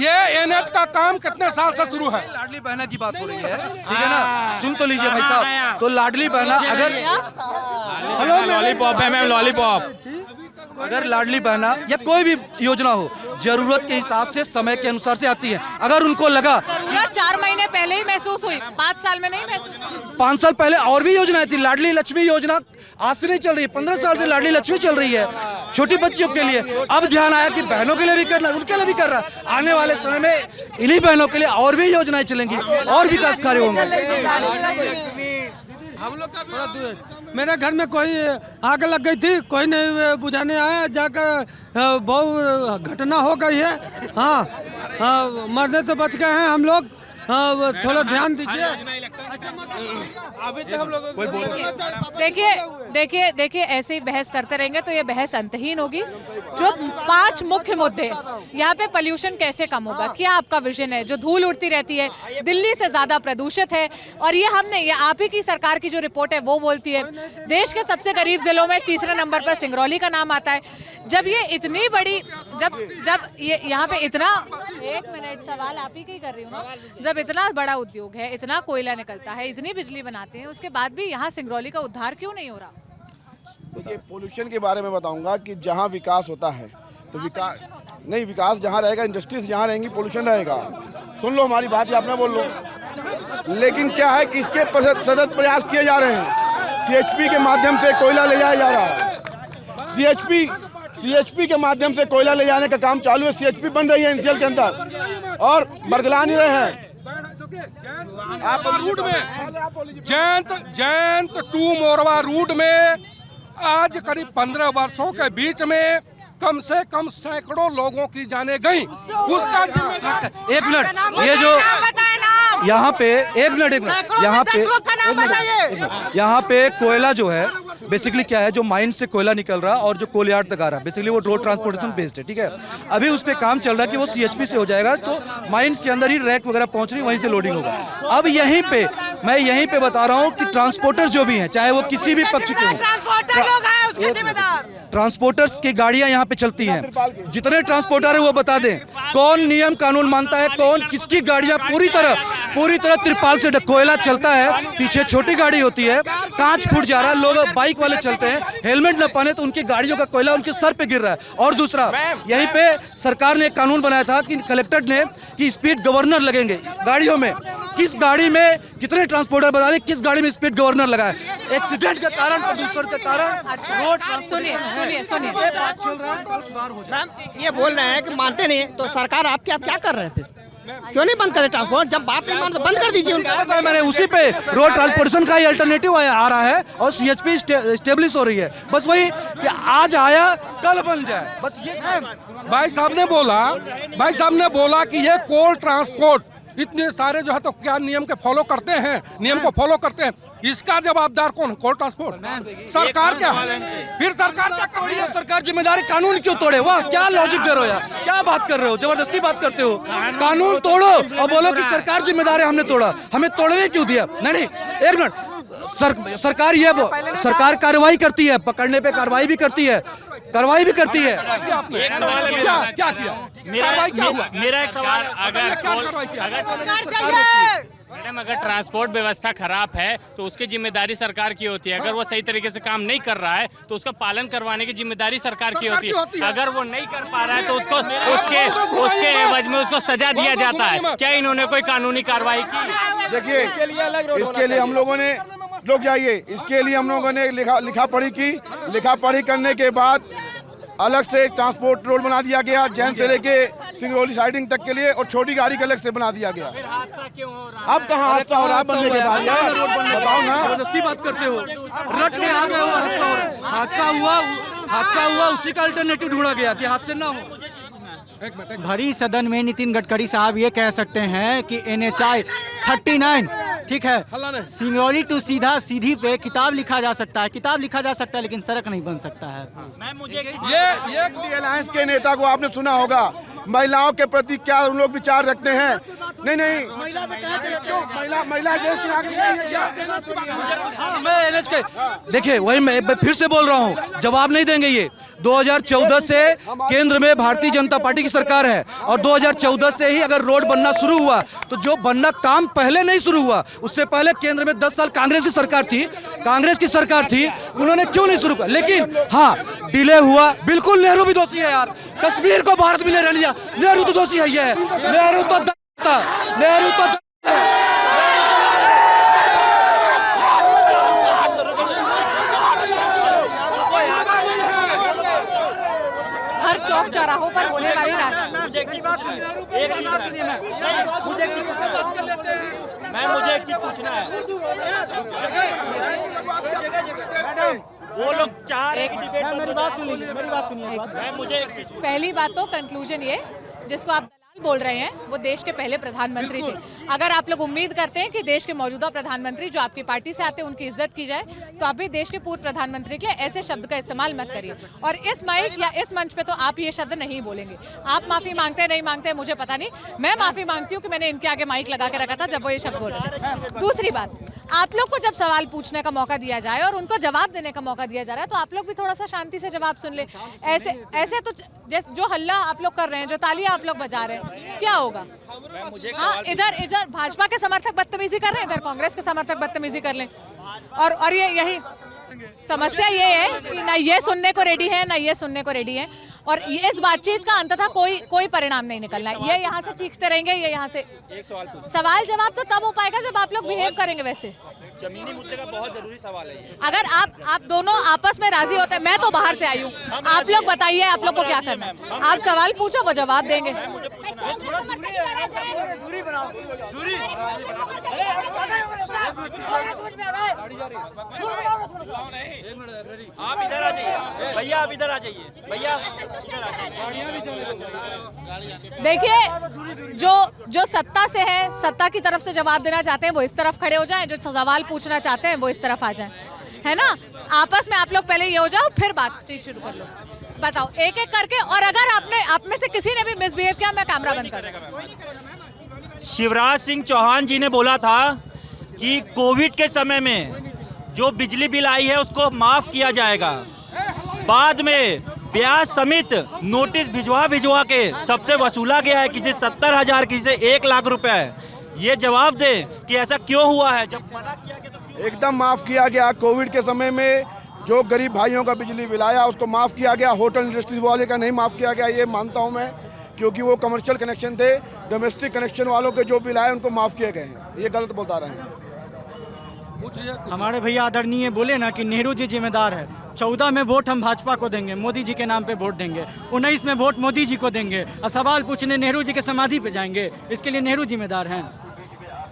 ये एनएच का काम कितने साल से शुरू है? लाडली बहना की बात हो रही है, ठीक है ना, सुन तो लीजिए भाई साहब। तो लाडली बहना अगर लॉलीपॉप है मैम, लॉलीपॉप। अगर लाडली बहना या कोई भी योजना हो, जरूरत के हिसाब से समय के अनुसार से आती है। अगर उनको लगा जरूरत 4 महीने पहले ही महसूस हुई, 5 साल में नहीं महसूस हुई। 5 साल पहले और भी योजनाएं थी। लाडली लक्ष्मी योजना आज से नहीं चल रही है, 15 साल से लाडली लक्ष्मी चल रही है छोटी बच्चियों के लिए। अब ध्यान आया कि बहनों के लिए भी करना, उनके लिए भी कर रहा। आने वाले समय में इन्हीं बहनों के लिए और भी योजनाएं चलेंगी और विकास कार्य होंगे। हम लोग का थोड़ा दूर है। मेरे घर में कोई आग लग गई थी, कोई नहीं बुझाने आया, जाकर बहुत घटना हो गई है। हाँ, मरने तो बच गए हैं हम लोग। थोड़ा ध्यान दीजिए। अभी तो हम लोग देखिए ऐसे ही बहस करते रहेंगे तो ये बहस अंतहीन होगी। जो 5 मुख्य मुद्दे, यहाँ पे पोल्यूशन कैसे कम होगा, क्या आपका विजन है? जो धूल उड़ती रहती है, दिल्ली से ज्यादा प्रदूषित है, और ये आप ही की सरकार की जो रिपोर्ट है वो बोलती है देश के सबसे गरीब जिलों में 3रे नंबर पर सिंगरौली का नाम आता है। जब ये इतनी बड़ी, जब ये यहाँ पे इतना, 1 मिनट सवाल आप ही की कर रही हूँ ना, जब इतना बड़ा उद्योग है, इतना कोयला निकलता है, इतनी बिजली बनाते हैं, उसके बाद भी यहाँ सिंगरौली का उद्धार क्यों नहीं हो रहा? देखिए पोल्यूशन के बारे में बताऊंगा कि जहाँ विकास होता है तो विकास जहाँ रहेगा, इंडस्ट्रीज जहाँ रहेंगी, पोल्यूशन रहेगा। सुन लो हमारी बात, या अपना बोल लो। लेकिन क्या है कि इसके सतत प्रयास किए जा रहे हैं। सीएचपी के माध्यम से कोयला ले जाया जा रहा है। सीएचपी के माध्यम से कोयला ले जाने का काम चालू है। सीएचपी बन रही है एनसीएल के अंदर और बरगला नहीं रहे हैं। आप रूट में जयंत टू मोरवा रूट में आज करीब 15 वर्षों के बीच में कम से कम सैकड़ों लोगों की जाने गई। उसका जिम्मेदार, एक मिनट, ये जो यहाँ पे एक मिनट यहाँ पे कोयला जो है बेसिकली क्या है, जो माइन से कोयला निकल रहा और जो कोलयार्ड तक आ रहा है, बेसिकली वो रोड ट्रांसपोर्टेशन बेस्ड है, ठीक है। अभी उस पे काम चल रहा है कि वो सीएचपी से हो जाएगा, तो माइंस के अंदर ही रैक वगैरह पहुंच रही, वहीं से लोडिंग होगा। अब यहीं पे मैं यहीं पे बता रहा हूँ कि ट्रांसपोर्टर जो भी हैं, चाहे वो किसी भी पक्ष के हों, ट्रांसपोर्टर्स की गाड़ियां यहाँ पे चलती हैं। जितने ट्रांसपोर्टर है वो बता दें कौन नियम कानून मानता है, कौन किसकी गाड़ियां पूरी तरह तिरपाल से कोयला चलता है, पीछे छोटी गाड़ी होती है, कांच फूट जा रहा है, लोग बाइक वाले चलते हैं, हेलमेट न पाने तो उनकी गाड़ियों का कोयला उनके सर पे गिर रहा है। और दूसरा, यहीं पे सरकार ने एक कानून बनाया था कि कलेक्टर ने कि स्पीड गवर्नर लगेंगे गाड़ियों में। किस गाड़ी में कितने ट्रांसपोर्टर बता दें किस गाड़ी में स्पीड गवर्नर लगा है। एक्सीडेंट के कारण, प्रदूषण के कारण रोड सुनिए ये बोल रहे हैं कि मानते नहीं, तो सरकार आपके आप क्या कर रहे हैं? फिर क्यों नहीं बंद करे ट्रांसपोर्ट? जब बात नहीं मानते बंद कर दीजिए उनका। मैंने उसी पे रोड ट्रांसपोर्टेशन का ही अल्टरनेटिव आ रहा है और सीएचपी स्टेब्लिश हो रही है। बस वही कि आज आया कल बन जाए, बस ये। भाई साहब ने बोला कि ये कोल ट्रांसपोर्ट इतने सारे जो है तो क्या नियम के फॉलो करते हैं, नियम को फॉलो करते हैं। इसका जवाबदार कौन? कोल ट्रांसपोर्ट सरकार क्या है? फिर सरकार क्या कर रही है? सरकार जिम्मेदारी कानून क्यों तोड़े? वाह, क्या लॉजिक दे रहे हो यार, क्या बात कर रहे हो, जबरदस्ती बात करते हो। कानून तोड़ो और बोलो कि सरकार जिम्मेदार है, हमने तोड़ा। हमें तोड़ने क्यों दिया? नहीं, एक मिनट, सरकार ये सरकार कार्रवाई करती है, पकड़ने पे कार्रवाई भी करती है, कार्रवाई भी करती है। क्या किया? मेरा एक सवाल, मैडम अगर ट्रांसपोर्ट व्यवस्था खराब है तो उसकी जिम्मेदारी सरकार की होती है। अगर वो सही तरीके से काम नहीं कर रहा है तो उसका पालन करवाने की जिम्मेदारी सरकार की होती है। अगर वो नहीं कर पा रहा है तो उसको उसके एवज में उसको सजा दिया जाता है। क्या इन्होंने कोई कानूनी कार्रवाई की? देखिए, इसके लिए हम लोगों ने, लोग जाइए, इसके लिए हम लोगों ने लिखा पढ़ी की। लिखा पढ़ी करने के बाद अलग से एक ट्रांसपोर्ट रोड बना दिया गया, जैन से लेके सिंगरौली साइडिंग तक के लिए, और छोटी गाड़ी के अलग से बना दिया गया। अब कहाँ हादसा हो रहा है बनने के बाद? यार बताओ ना, जबरदस्ती बात करते हो, रट के आ गए हो। हादसा हुआ, उसी का अल्टरनेटिव ढूंढा गया कि हादसे ना हो। भरी सदन में नितिन गडकरी साहब ये कह सकते हैं कि NHI 39 ठीक है, सिंगरौली टू सीधी पे किताब लिखा जा सकता है, किताब लिखा जा सकता है, लेकिन सड़क नहीं बन सकता है। ये अलायंस के नेता को आपने सुना होगा, महिलाओं के प्रति क्या उन लोग विचार रखते हैं। नहीं, महिला देश की नागरिक नहीं है क्या? मैं NH के, देखिए वही मैं फिर से बोल रहा हूँ, जवाब नहीं देंगे ये। 2014 से केंद्र में भारतीय जनता पार्टी की सरकार है, और 2014 से ही अगर रोड बनना शुरू हुआ तो जो बनना काम पहले नहीं शुरू हुआ, उससे पहले केंद्र में 10 साल कांग्रेस की सरकार थी, उन्होंने क्यों नहीं शुरू किया? लेकिन हाँ, डिले हुआ, बिल्कुल नेहरू भी दोषी है यार। कश्मीर को भारत में ले लिया, नेहरू तो दोषी है। ये नेहरू तो हर चौक चौराहों पर होने वाली मुझे एक चीज पूछना है। वो लोग चाह रहे हैं, मेरी बात सुनिए। पहली बात तो कंक्लूजन ये, जिसको आप दलाल बोल रहे हैं, वो देश के पहले प्रधानमंत्री थे। अगर आप लोग उम्मीद करते हैं कि देश के मौजूदा प्रधानमंत्री जो आपकी पार्टी से आते हैं उनकी इज्जत की जाए, तो आप भी देश के पूर्व प्रधानमंत्री के लिए ऐसे शब्द का इस्तेमाल मत करिए। और इस माइक या इस मंच पे तो आप ये शब्द नहीं बोलेंगे। आप माफी मांगते हैं नहीं मांगते मुझे पता नहीं, मैं माफी मांगती हूँ कि मैंने इनके आगे माइक लगा के रखा था जब वो ये शब्द बोल रहे थे। दूसरी बात, आप लोग को जब सवाल पूछने का मौका दिया जाए और उनको जवाब देने का मौका दिया जा रहा है, तो आप लोग भी थोड़ा सा शांति से जवाब सुन ले। ऐसे तो जैसे जो हल्ला आप लोग कर रहे हैं, जो तालियां आप लोग बजा रहे हैं, क्या होगा? हाँ, इधर भाजपा के समर्थक बदतमीजी कर रहे हैं, इधर कांग्रेस के समर्थक बदतमीजी कर लें। और यही समस्या ये है कि ना ये सुनने को रेडी है, ना ये सुनने को रेडी है, और ये इस बातचीत का अंततः कोई परिणाम नहीं निकलना है। ये यहाँ से चीखते रहेंगे, ये यहाँ से सवाल जवाब तो तब हो पाएगा जब आप लोग बिहेव करेंगे वैसे। जमीनी मुद्दे का बहुत जरूरी सवाल है ये। अगर आप दोनों आपस में राजी होते हैं, मैं तो बाहर से आई हूँ, आप लोग बताइए आप लोग को क्या करना है। आप सवाल पूछो, वो जवाब देंगे। आप इधर आ जाइए भैया, आप इधर आ जाइए भैया। देखिए, जो सत्ता से है, सत्ता की तरफ से जवाब देना चाहते हैं वो इस तरफ खड़े हो जाएं, जो सवाल पूछना चाहते हैं वो इस तरफ आ जाएं, है ना? आपस में आप लोग पहले ये हो जाओ, फिर बातचीत शुरू कर लो। बताओ एक एक करके, और अगर आप में से किसी ने भी मिसबिहेव किया, मैं कैमरा बंद कर दूंगा। शिवराज सिंह चौहान जी ने बोला था कि कोविड के समय में जो बिजली बिल आई है उसको माफ किया जाएगा। बाद में ब्याज समेत नोटिस भिजवा के सबसे वसूला गया है, किसी 70,000, किसी 1 लाख रुपए। ये जवाब दे कि ऐसा क्यों हुआ है, जब मना किया गया तो क्यों? एकदम माफ़ किया गया। कोविड के समय में जो गरीब भाइयों का बिजली बिल आया उसको माफ़ किया गया, होटल इंडस्ट्रीज वाले का नहीं माफ़ किया गया, ये मानता हूँ मैं, क्योंकि वो कमर्शियल कनेक्शन थे। डोमेस्टिक कनेक्शन वालों के जो बिल आए उनको माफ़ किए गए हैं, ये गलत बता रहे हैं। हमारे भैया आदरणीय बोले ना कि नेहरू जी जिम्मेदार है। 14 में वोट हम भाजपा को देंगे, मोदी जी के नाम पे वोट देंगे। 19 में वोट मोदी जी को देंगे, और सवाल पूछने नेहरू जी के समाधि पे जाएंगे। इसके लिए नेहरू जिम्मेदार हैं।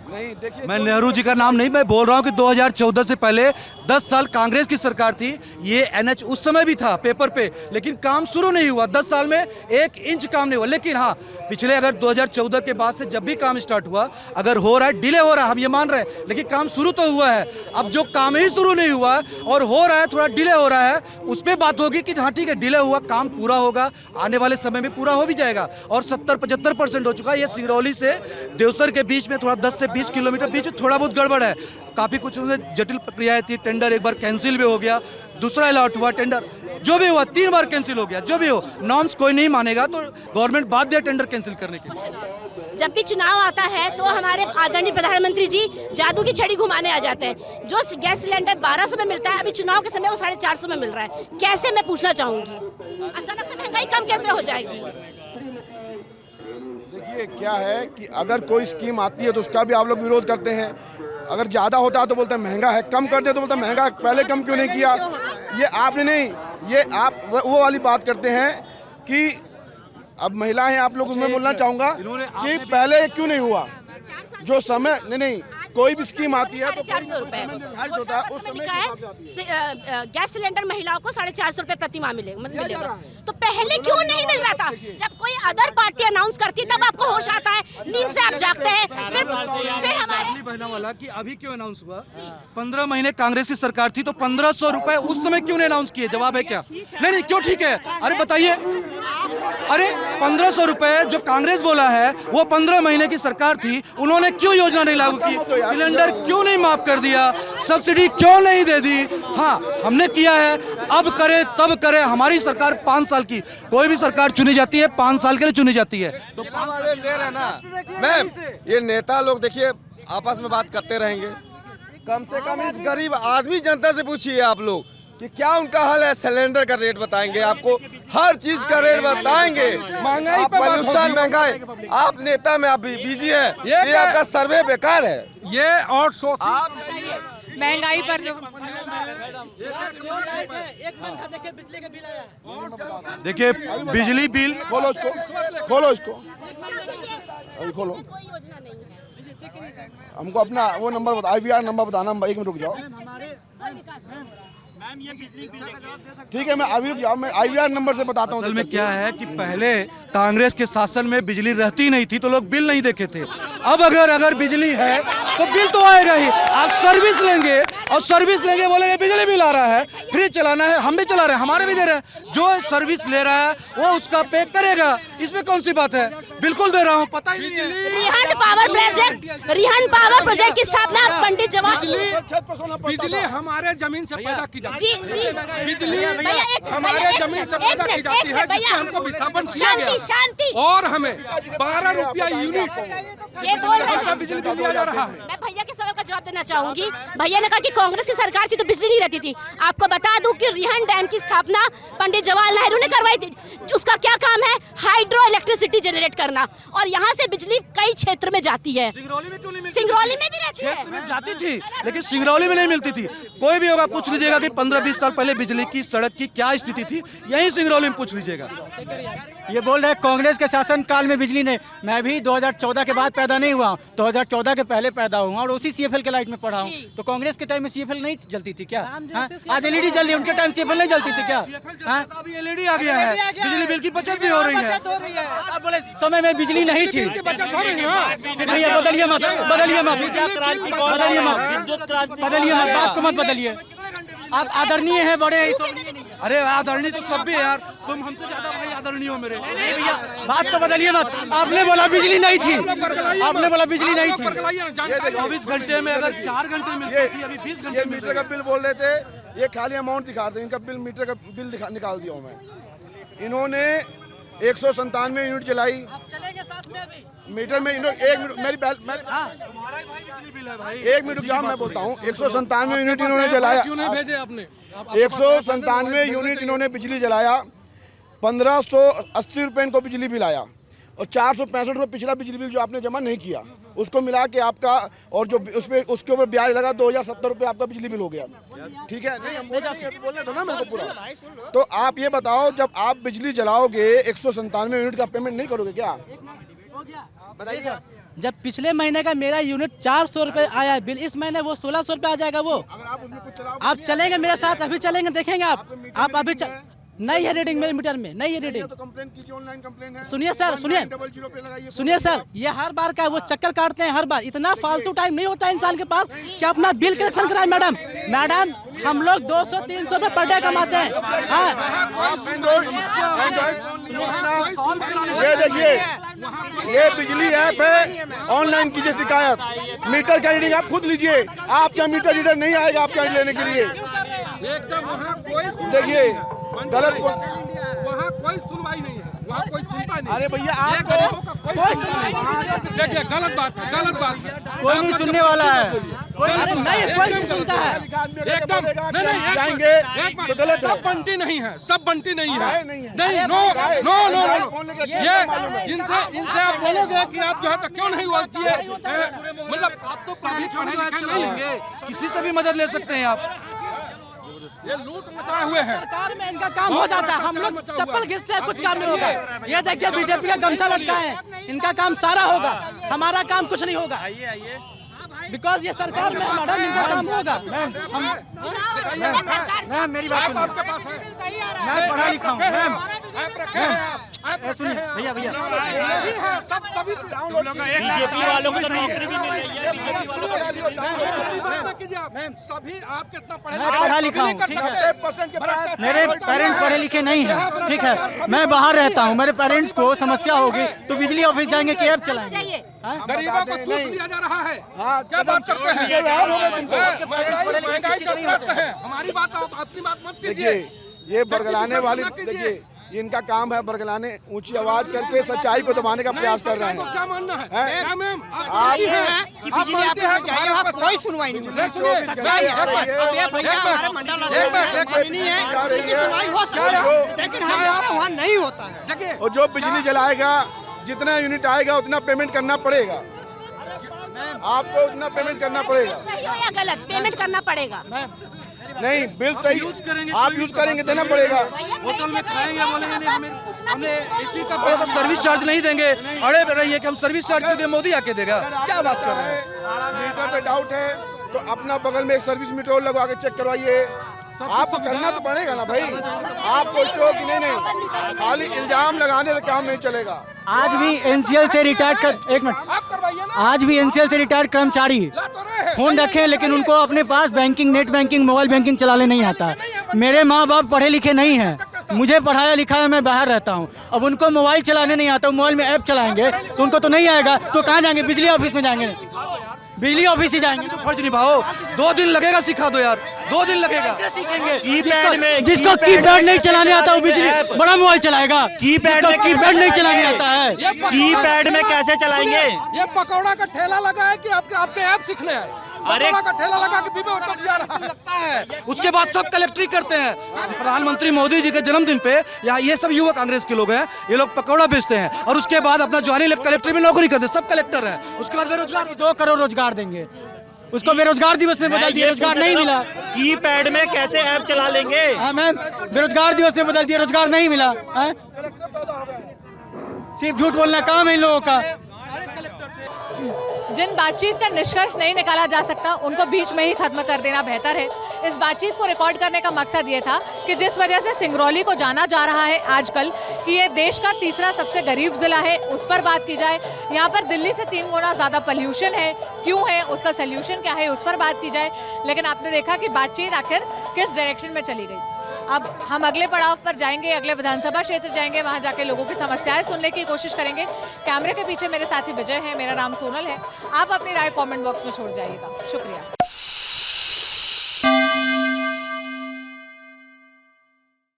नहीं देखिए, मैं नेहरू जी का नाम नहीं, मैं बोल रहा हूँ कि 2014 से पहले 10 साल कांग्रेस की सरकार थी, ये एनएच उस समय भी था पेपर पे, लेकिन काम शुरू नहीं हुआ। 10 साल में 1 इंच काम नहीं हुआ। लेकिन हाँ, पिछले अगर 2014 के बाद से जब भी काम स्टार्ट हुआ, अगर हो रहा है, डिले हो रहा है, हम ये मान रहे हैं, लेकिन काम शुरू तो हुआ है। अब जो काम ही शुरू नहीं हुआ और हो रहा है, थोड़ा डिले हो रहा है, उस पर बात होगी कि हाँ ठीक है, डिले हुआ, काम पूरा होगा, आने वाले समय में पूरा हो भी जाएगा। और 70-75% हो चुका है। ये सिंगरौली से देवसर के बीच में थोड़ा 10 से 20 किलोमीटर बीच में थोड़ा बहुत गड़बड़ है, काफ़ी कुछ उसमें जटिल प्रक्रियाएं थी। टेंडर एक बार कैंसिल भी हो गया, दूसरा अलॉट हुआ, टेंडर जो भी हुआ 3 बार कैंसिल हो गया। जो भी हो, नॉर्म्स कोई नहीं मानेगा तो गवर्नमेंट बाध्य है टेंडर कैंसिल करने के लिए। जब भी चुनाव आता है तो हमारे आदरणीय प्रधानमंत्री जी जादू की छड़ी घुमाने आ जाते हैं। जो गैस सिलेंडर 1200 में मिलता है, अभी चुनाव के समय वो 450 में मिल रहा है। कैसे, मैं पूछना चाहूंगी, अचानक से महंगाई कम कैसे हो जाएगी? देखिए क्या है कि अगर कोई स्कीम आती है तो उसका भी आप लोग विरोध करते हैं। अगर ज़्यादा होता है तो बोलते हैं महंगा है, कम कर दे तो बोलते हैं महंगा है, पहले कम क्यों नहीं किया? ये आपने नहीं, ये आप वो वाली बात करते हैं कि अब महिला हैं आप लोग, उसमें बोलना चाहूँगा कि पहले क्यों नहीं हुआ। जो समय नहीं कोई भी स्कीम आती है तो 450 रुपए होता है, उस समय गैस सिलेंडर महिलाओं को 450 रुपए प्रति माह मिलेगा। तो पहले क्यों नहीं मिल रहा था? जब कोई अदर पार्टी अनाउंस करती तब आपको होश आता है, नींद से आप जागते हैं। फिर हमारे बहना वाला कि अभी क्यों अनाउंस हुआ? 15 महीने कांग्रेस की सरकार थी तो 1500 रुपए उस समय क्यों नहीं अनाउंस किए? जवाब है क्या? नहीं क्यों, ठीक है, अरे बताइए, अरे 1500 रुपए जो कांग्रेस बोला है वो 15 महीने की सरकार थी, उन्होंने क्यों योजना नहीं लागू की? सिलेंडर क्यों नहीं माफ कर दिया? सब्सिडी क्यों नहीं दे दी? हाँ, हमने किया है, अब करे तब करे। हमारी सरकार 5 साल की, कोई भी सरकार चुनी जाती है 5 साल के लिए चुनी जाती है। तो 5 साल ले रहे ना मैम, ये नेता लोग देखिए आपस में बात करते रहेंगे। कम से कम इस गरीब आदमी जनता से पूछिए आप लोग कि क्या उनका हाल है। सिलेंडर का रेट बताएंगे आपको, हर चीज का रेट बताएंगे। आप पॉल्यूशन, महंगाई, आप नेता में आप बिजी है, ये आपका सर्वे बेकार है। ये और सोच आप महंगाई पर जो देखिए बिजली बिल, खोलो इसको अभी खोलो। हमको अपना वो नंबर बता, IVR नंबर बताना। हम 1 मिनट रुक जाओ, ठीक है, मैं अभी रुक जाओ, मैं IVR नंबर से बताता हूँ। असल में क्या है कि पहले कांग्रेस के शासन में बिजली रहती नहीं थी तो लोग बिल नहीं देखे थे। अब अगर बिजली है तो बिल तो आएगा ही। आप सर्विस लेंगे और सर्विस लेंगे, बोलेंगे बिजली बिल आ रहा है, फ्रिज चलाना है, हम भी चला रहे हैं, हमारे भी दे रहे हैं। जो सर्विस ले रहा है वो उसका पे करेगा, इसमें कौन सी बात है? बिल्कुल दे रहा हूँ, पता ही नहीं है। रिहान पावर प्रोजेक्ट की स्थापना पंडित जवाहरलाल बिजली हमारे जमीन से पैदा की जाती है। बिजली हमारे जमीन से पैदा की जाती है, जिससे हमको विस्थापन किया गया और हमें 12 रुपया यूनिट ये बोल रहे हैं। बिजली बिल दिया जा रहा है। मैं भैया के सवाल का जवाब देना चाहूंगी। भैया ने कहा कि कांग्रेस की सरकार थी तो बिजली नहीं रहती थी। आपको बता दूं कि रिहन डैम की स्थापना पंडित जवाहरलाल नेहरू ने करवाई थी। उसका क्या काम है? हाइड्रो इलेक्ट्रिसिटी जनरेट करना, और यहाँ से बिजली कई क्षेत्र में जाती है। सिंगरौली में क्यों नहीं मिलती? सिंगरौली में भी रहती है, क्षेत्र में जाती थी लेकिन सिंगरौली में नहीं मिलती थी। कोई भी होगा पूछ लीजिएगा कि 15-20 साल पहले बिजली की, सड़क की क्या स्थिति थी, यही सिंगरौली में पूछ लीजिएगा। ये बोल रहे हैं कांग्रेस के शासन काल में बिजली नहीं। मैं भी 2014 के बाद पैदा नहीं हुआ, 2014 के पहले पैदा हुआ और उसी CFL के लाइट में पढ़ा हूँ। तो कांग्रेस के टाइम में CFL नहीं जलती थी क्या? आज LED जल रही है, उनके टाइम CFL नहीं जलती थी क्या? अभी LED आ गया है, बिजली बिल की बचत भी हो रही है। आप बोले समय में बिजली नहीं थी, भैया बदलिए मत, बात को मत बदलिए। आप आदरणीय हैं, बड़े हैं। अरे आदरणीय तो सब भी है यार, तुम हमसे ज्यादा भाई आदरणीय हो मेरे। नहीं भैया, बात को बदलिए मत। आपने बोला बिजली नहीं थी, आपने बोला बिजली नहीं थी। 24 घंटे में अगर 4 घंटे मिलती थी, अभी 20 घंटे। ये मीटर का बिल बोल रहे थे, ये खाली अमाउंट दिखा रहे थे। इनका बिल, मीटर का बिल निकाल दिया हूँ मैं। इन्होंने 197 यूनिट जलाई। मीटर में इन्होंने 1 मिनट मेरी एक मिनट क्या मैं बोलता हूँ। 197 यूनिट इन्होंने जलाया। 197 यूनिट इन्होंने बिजली जलाया। 1580 रुपये इनको बिजली बिल आया और 465 रुपये पिछला बिजली बिल जो आपने जमा नहीं किया उसको मिला के आपका, और जो उसके ऊपर ब्याज लगा 2070 रुपये आपका बिजली बिल हो गया। ठीक है, नहीं हम बोलने दो ना मेरे को पूरा। तो आप ये बताओ, जब आप बिजली जलाओगे 197 यूनिट का पेमेंट नहीं करोगे क्या? बताइए। जब पिछले महीने का मेरा यूनिट 400 रुपये आया बिल, इस महीने वो 1600 रुपये आ जाएगा। वो आप चलेंगे मेरे साथ, अभी चलेंगे, देखेंगे आप अभी नहीं है रीडिंग मेरे मीटर में, नहीं है रीडिंग। तो कंप्लेंट कीजिए, ऑनलाइन कंप्लेंट है। सुनिए सर, सुनिए सर, ये हर बार का वो चक्कर काटते हैं हर बार। इतना फालतू टाइम नहीं होता है इंसान के पास कि अपना बिल कलेक्शन कराए। मैडम हम लोग 200-300 रुपये पर डे कमाते हैं। हाँ ये देखिए, ये बिजली ऐप है, ऑनलाइन कीजिए शिकायत। मीटर का रीडिंग आप खुद लीजिए, आपका मीटर रीडर नहीं आएगा आपका लेने के लिए। देखिए गलत, वहाँ कोई सुनवाई नहीं है, वहाँ कोई सुनता नहीं। अरे भैया आप देखिए गलत बात है, गलत बात है, कोई नहीं सुनने वाला है, कोई नहीं सुनता है। एकदम जाएंगे तो गलत है। सब बंटी नहीं है, सब बंटी नहीं है, नहीं, नो। ये इनसे आप बोलोगे कि आप जो है क्यों नहीं हुआ किए, मतलब आप तो पढ़े लिखे नहीं लेंगे, किसी से भी मदद ले सकते हैं आप। ये लूट मचाए हुए हैं। सरकार में इनका काम हो जाता है, हम लोग चप्पल घिसते हैं, कुछ काम नहीं होगा। ये देखिए बीजेपी का गमछा लटका है, इनका काम सारा होगा, हमारा काम कुछ नहीं होगा। बिकॉज ये सरकार में मैडम इनका काम होगा। मैम मेरी बात सुनिए, मैं पढ़ा लिखा हूँ मैम। सुनिए भैया बीजेपी वालों को तो नौकरी भी मिल रही है, सभी आप कितना पढ़ा लिखा हूँ, ठीक है। मेरे पेरेंट्स पढ़े लिखे नहीं है, ठीक है। मैं बाहर रहता हूँ, मेरे पेरेंट्स को समस्या होगी तो बिजली ऑफिस जाएंगे कि ऐप चलाएंगे। गरीबों को चूस लिया जा रहा है, क्या बात करते हैं? महंगाई चल रही है, हमारी बात अपनी बात मत कीजिए। ये बरगलाने वाली, देखिए इनका काम है बरगलाने, ऊंची आवाज करके सच्चाई को दबाने का प्रयास कर रहे हैं। क्या मानना है? क्या मैम आप कि बिजली आप चाहिए, वहाँ कोई सुनवाई नहीं होती। सच्चाई है, अब ये भैया हमारे मंडल नहीं है, सुनवाई हो सकती है, लेकिन हम लोग का वहाँ नहीं होता है। और जो बिजली जलाएगा, जितना यूनिट आएगा उतना पेमेंट करना पड़ेगा, आपको उतना पेमेंट करना पड़ेगा। सही हो या गलत, पेमेंट करना पड़ेगा। नहीं, बिल सही आप यूज करेंगे देना पड़ेगा। होटल में खाएंगे, बोलेंगे नहीं हमें एसी का सर्विस चार्ज नहीं देंगे, अड़े रहिए कि हम सर्विस चार्ज दे, मोदी आके देगा। क्या बात कर रहे हैं? मीटर पे डाउट है तो अपना बगल में एक सर्विस मीटर और लगवा के चेक करवाइए। आपको करना तो पड़ेगा ना भाई। आप सोचते हो कि नहीं, खाली इल्जाम लगाने से काम नहीं चलेगा। आज भी एनसीएल से रिटायर्ड आज भी एनसीएल से रिटायर्ड कर्मचारी फोन रखे हैं, लेकिन उनको अपने पास banking, net banking, mobile banking चलाने नहीं आता है। मेरे माँ बाप पढ़े लिखे नहीं हैं, मुझे पढ़ाया लिखा है, मैं बाहर रहता हूँ। अब उनको मोबाइल चलाने नहीं आता, मोबाइल में ऐप चलाएंगे तो उनको तो नहीं आएगा, तो कहाँ जाएंगे? बिजली ऑफिस में जाएंगे, बिजली ऑफिस ही जाएंगे। तो फर्ज निभाओ, 2 दिन लगेगा, सिखा दो यार, 2 दिन लगेगा। सीखेंगे। जिसको कीपैड नहीं चलाने आता वो बिजली बड़ा मोबाइल चलाएगा, कीपैड नहीं चलाने आता है, कीपैड में कैसे चलाएंगे? ये पकौड़ा का ठेला लगा है कि आपके ऐप सीखने हैं? पकौड़ा का ठेला लगा के बीबे उतर जा रहा है। उसके बाद सब कलेक्ट्री करते हैं। प्रधानमंत्री मोदी जी के जन्मदिन पे या ये सब युवा कांग्रेस के लोग हैं, ये लोग पकौड़ा बेचते हैं और उसके बाद अपना ज्वाइनिंग लेकर कलेक्ट्री में नौकरी करते हैं। सब कलेक्टर हैं। उसके बाद बेरोजगार 2 करोड़ रोजगार देंगे, उसको बेरोजगार दिवस में बदल दिया, रोजगार नहीं मिला। कीपैड में कैसे ऐप चला लेंगे? हाँ मैम, बेरोजगार दिवस में बदल दिया, रोजगार नहीं मिला। सिर्फ झूठ बोलना काम है इन लोगों का। जिन बातचीत का निष्कर्ष नहीं निकाला जा सकता उनको बीच में ही खत्म कर देना बेहतर है। इस बातचीत को रिकॉर्ड करने का मकसद ये था कि जिस वजह से सिंगरौली को जाना जा रहा है आजकल कि ये देश का तीसरा सबसे गरीब ज़िला है, उस पर बात की जाए। यहाँ पर दिल्ली से 3 गुना ज़्यादा पोल्यूशन है, क्यों है, उसका सोल्यूशन क्या है, उस पर बात की जाए। लेकिन आपने देखा कि बातचीत आखिर किस डायरेक्शन में चली गई। अब हम अगले पड़ाव पर जाएंगे, अगले विधानसभा क्षेत्र जाएंगे, वहाँ जाके लोगों की समस्याएं सुनने की कोशिश करेंगे। कैमरे के पीछे मेरे साथी विजय है, मेरा नाम सोनल है। आप अपनी राय कमेंट बॉक्स में छोड़ जाइएगा। शुक्रिया।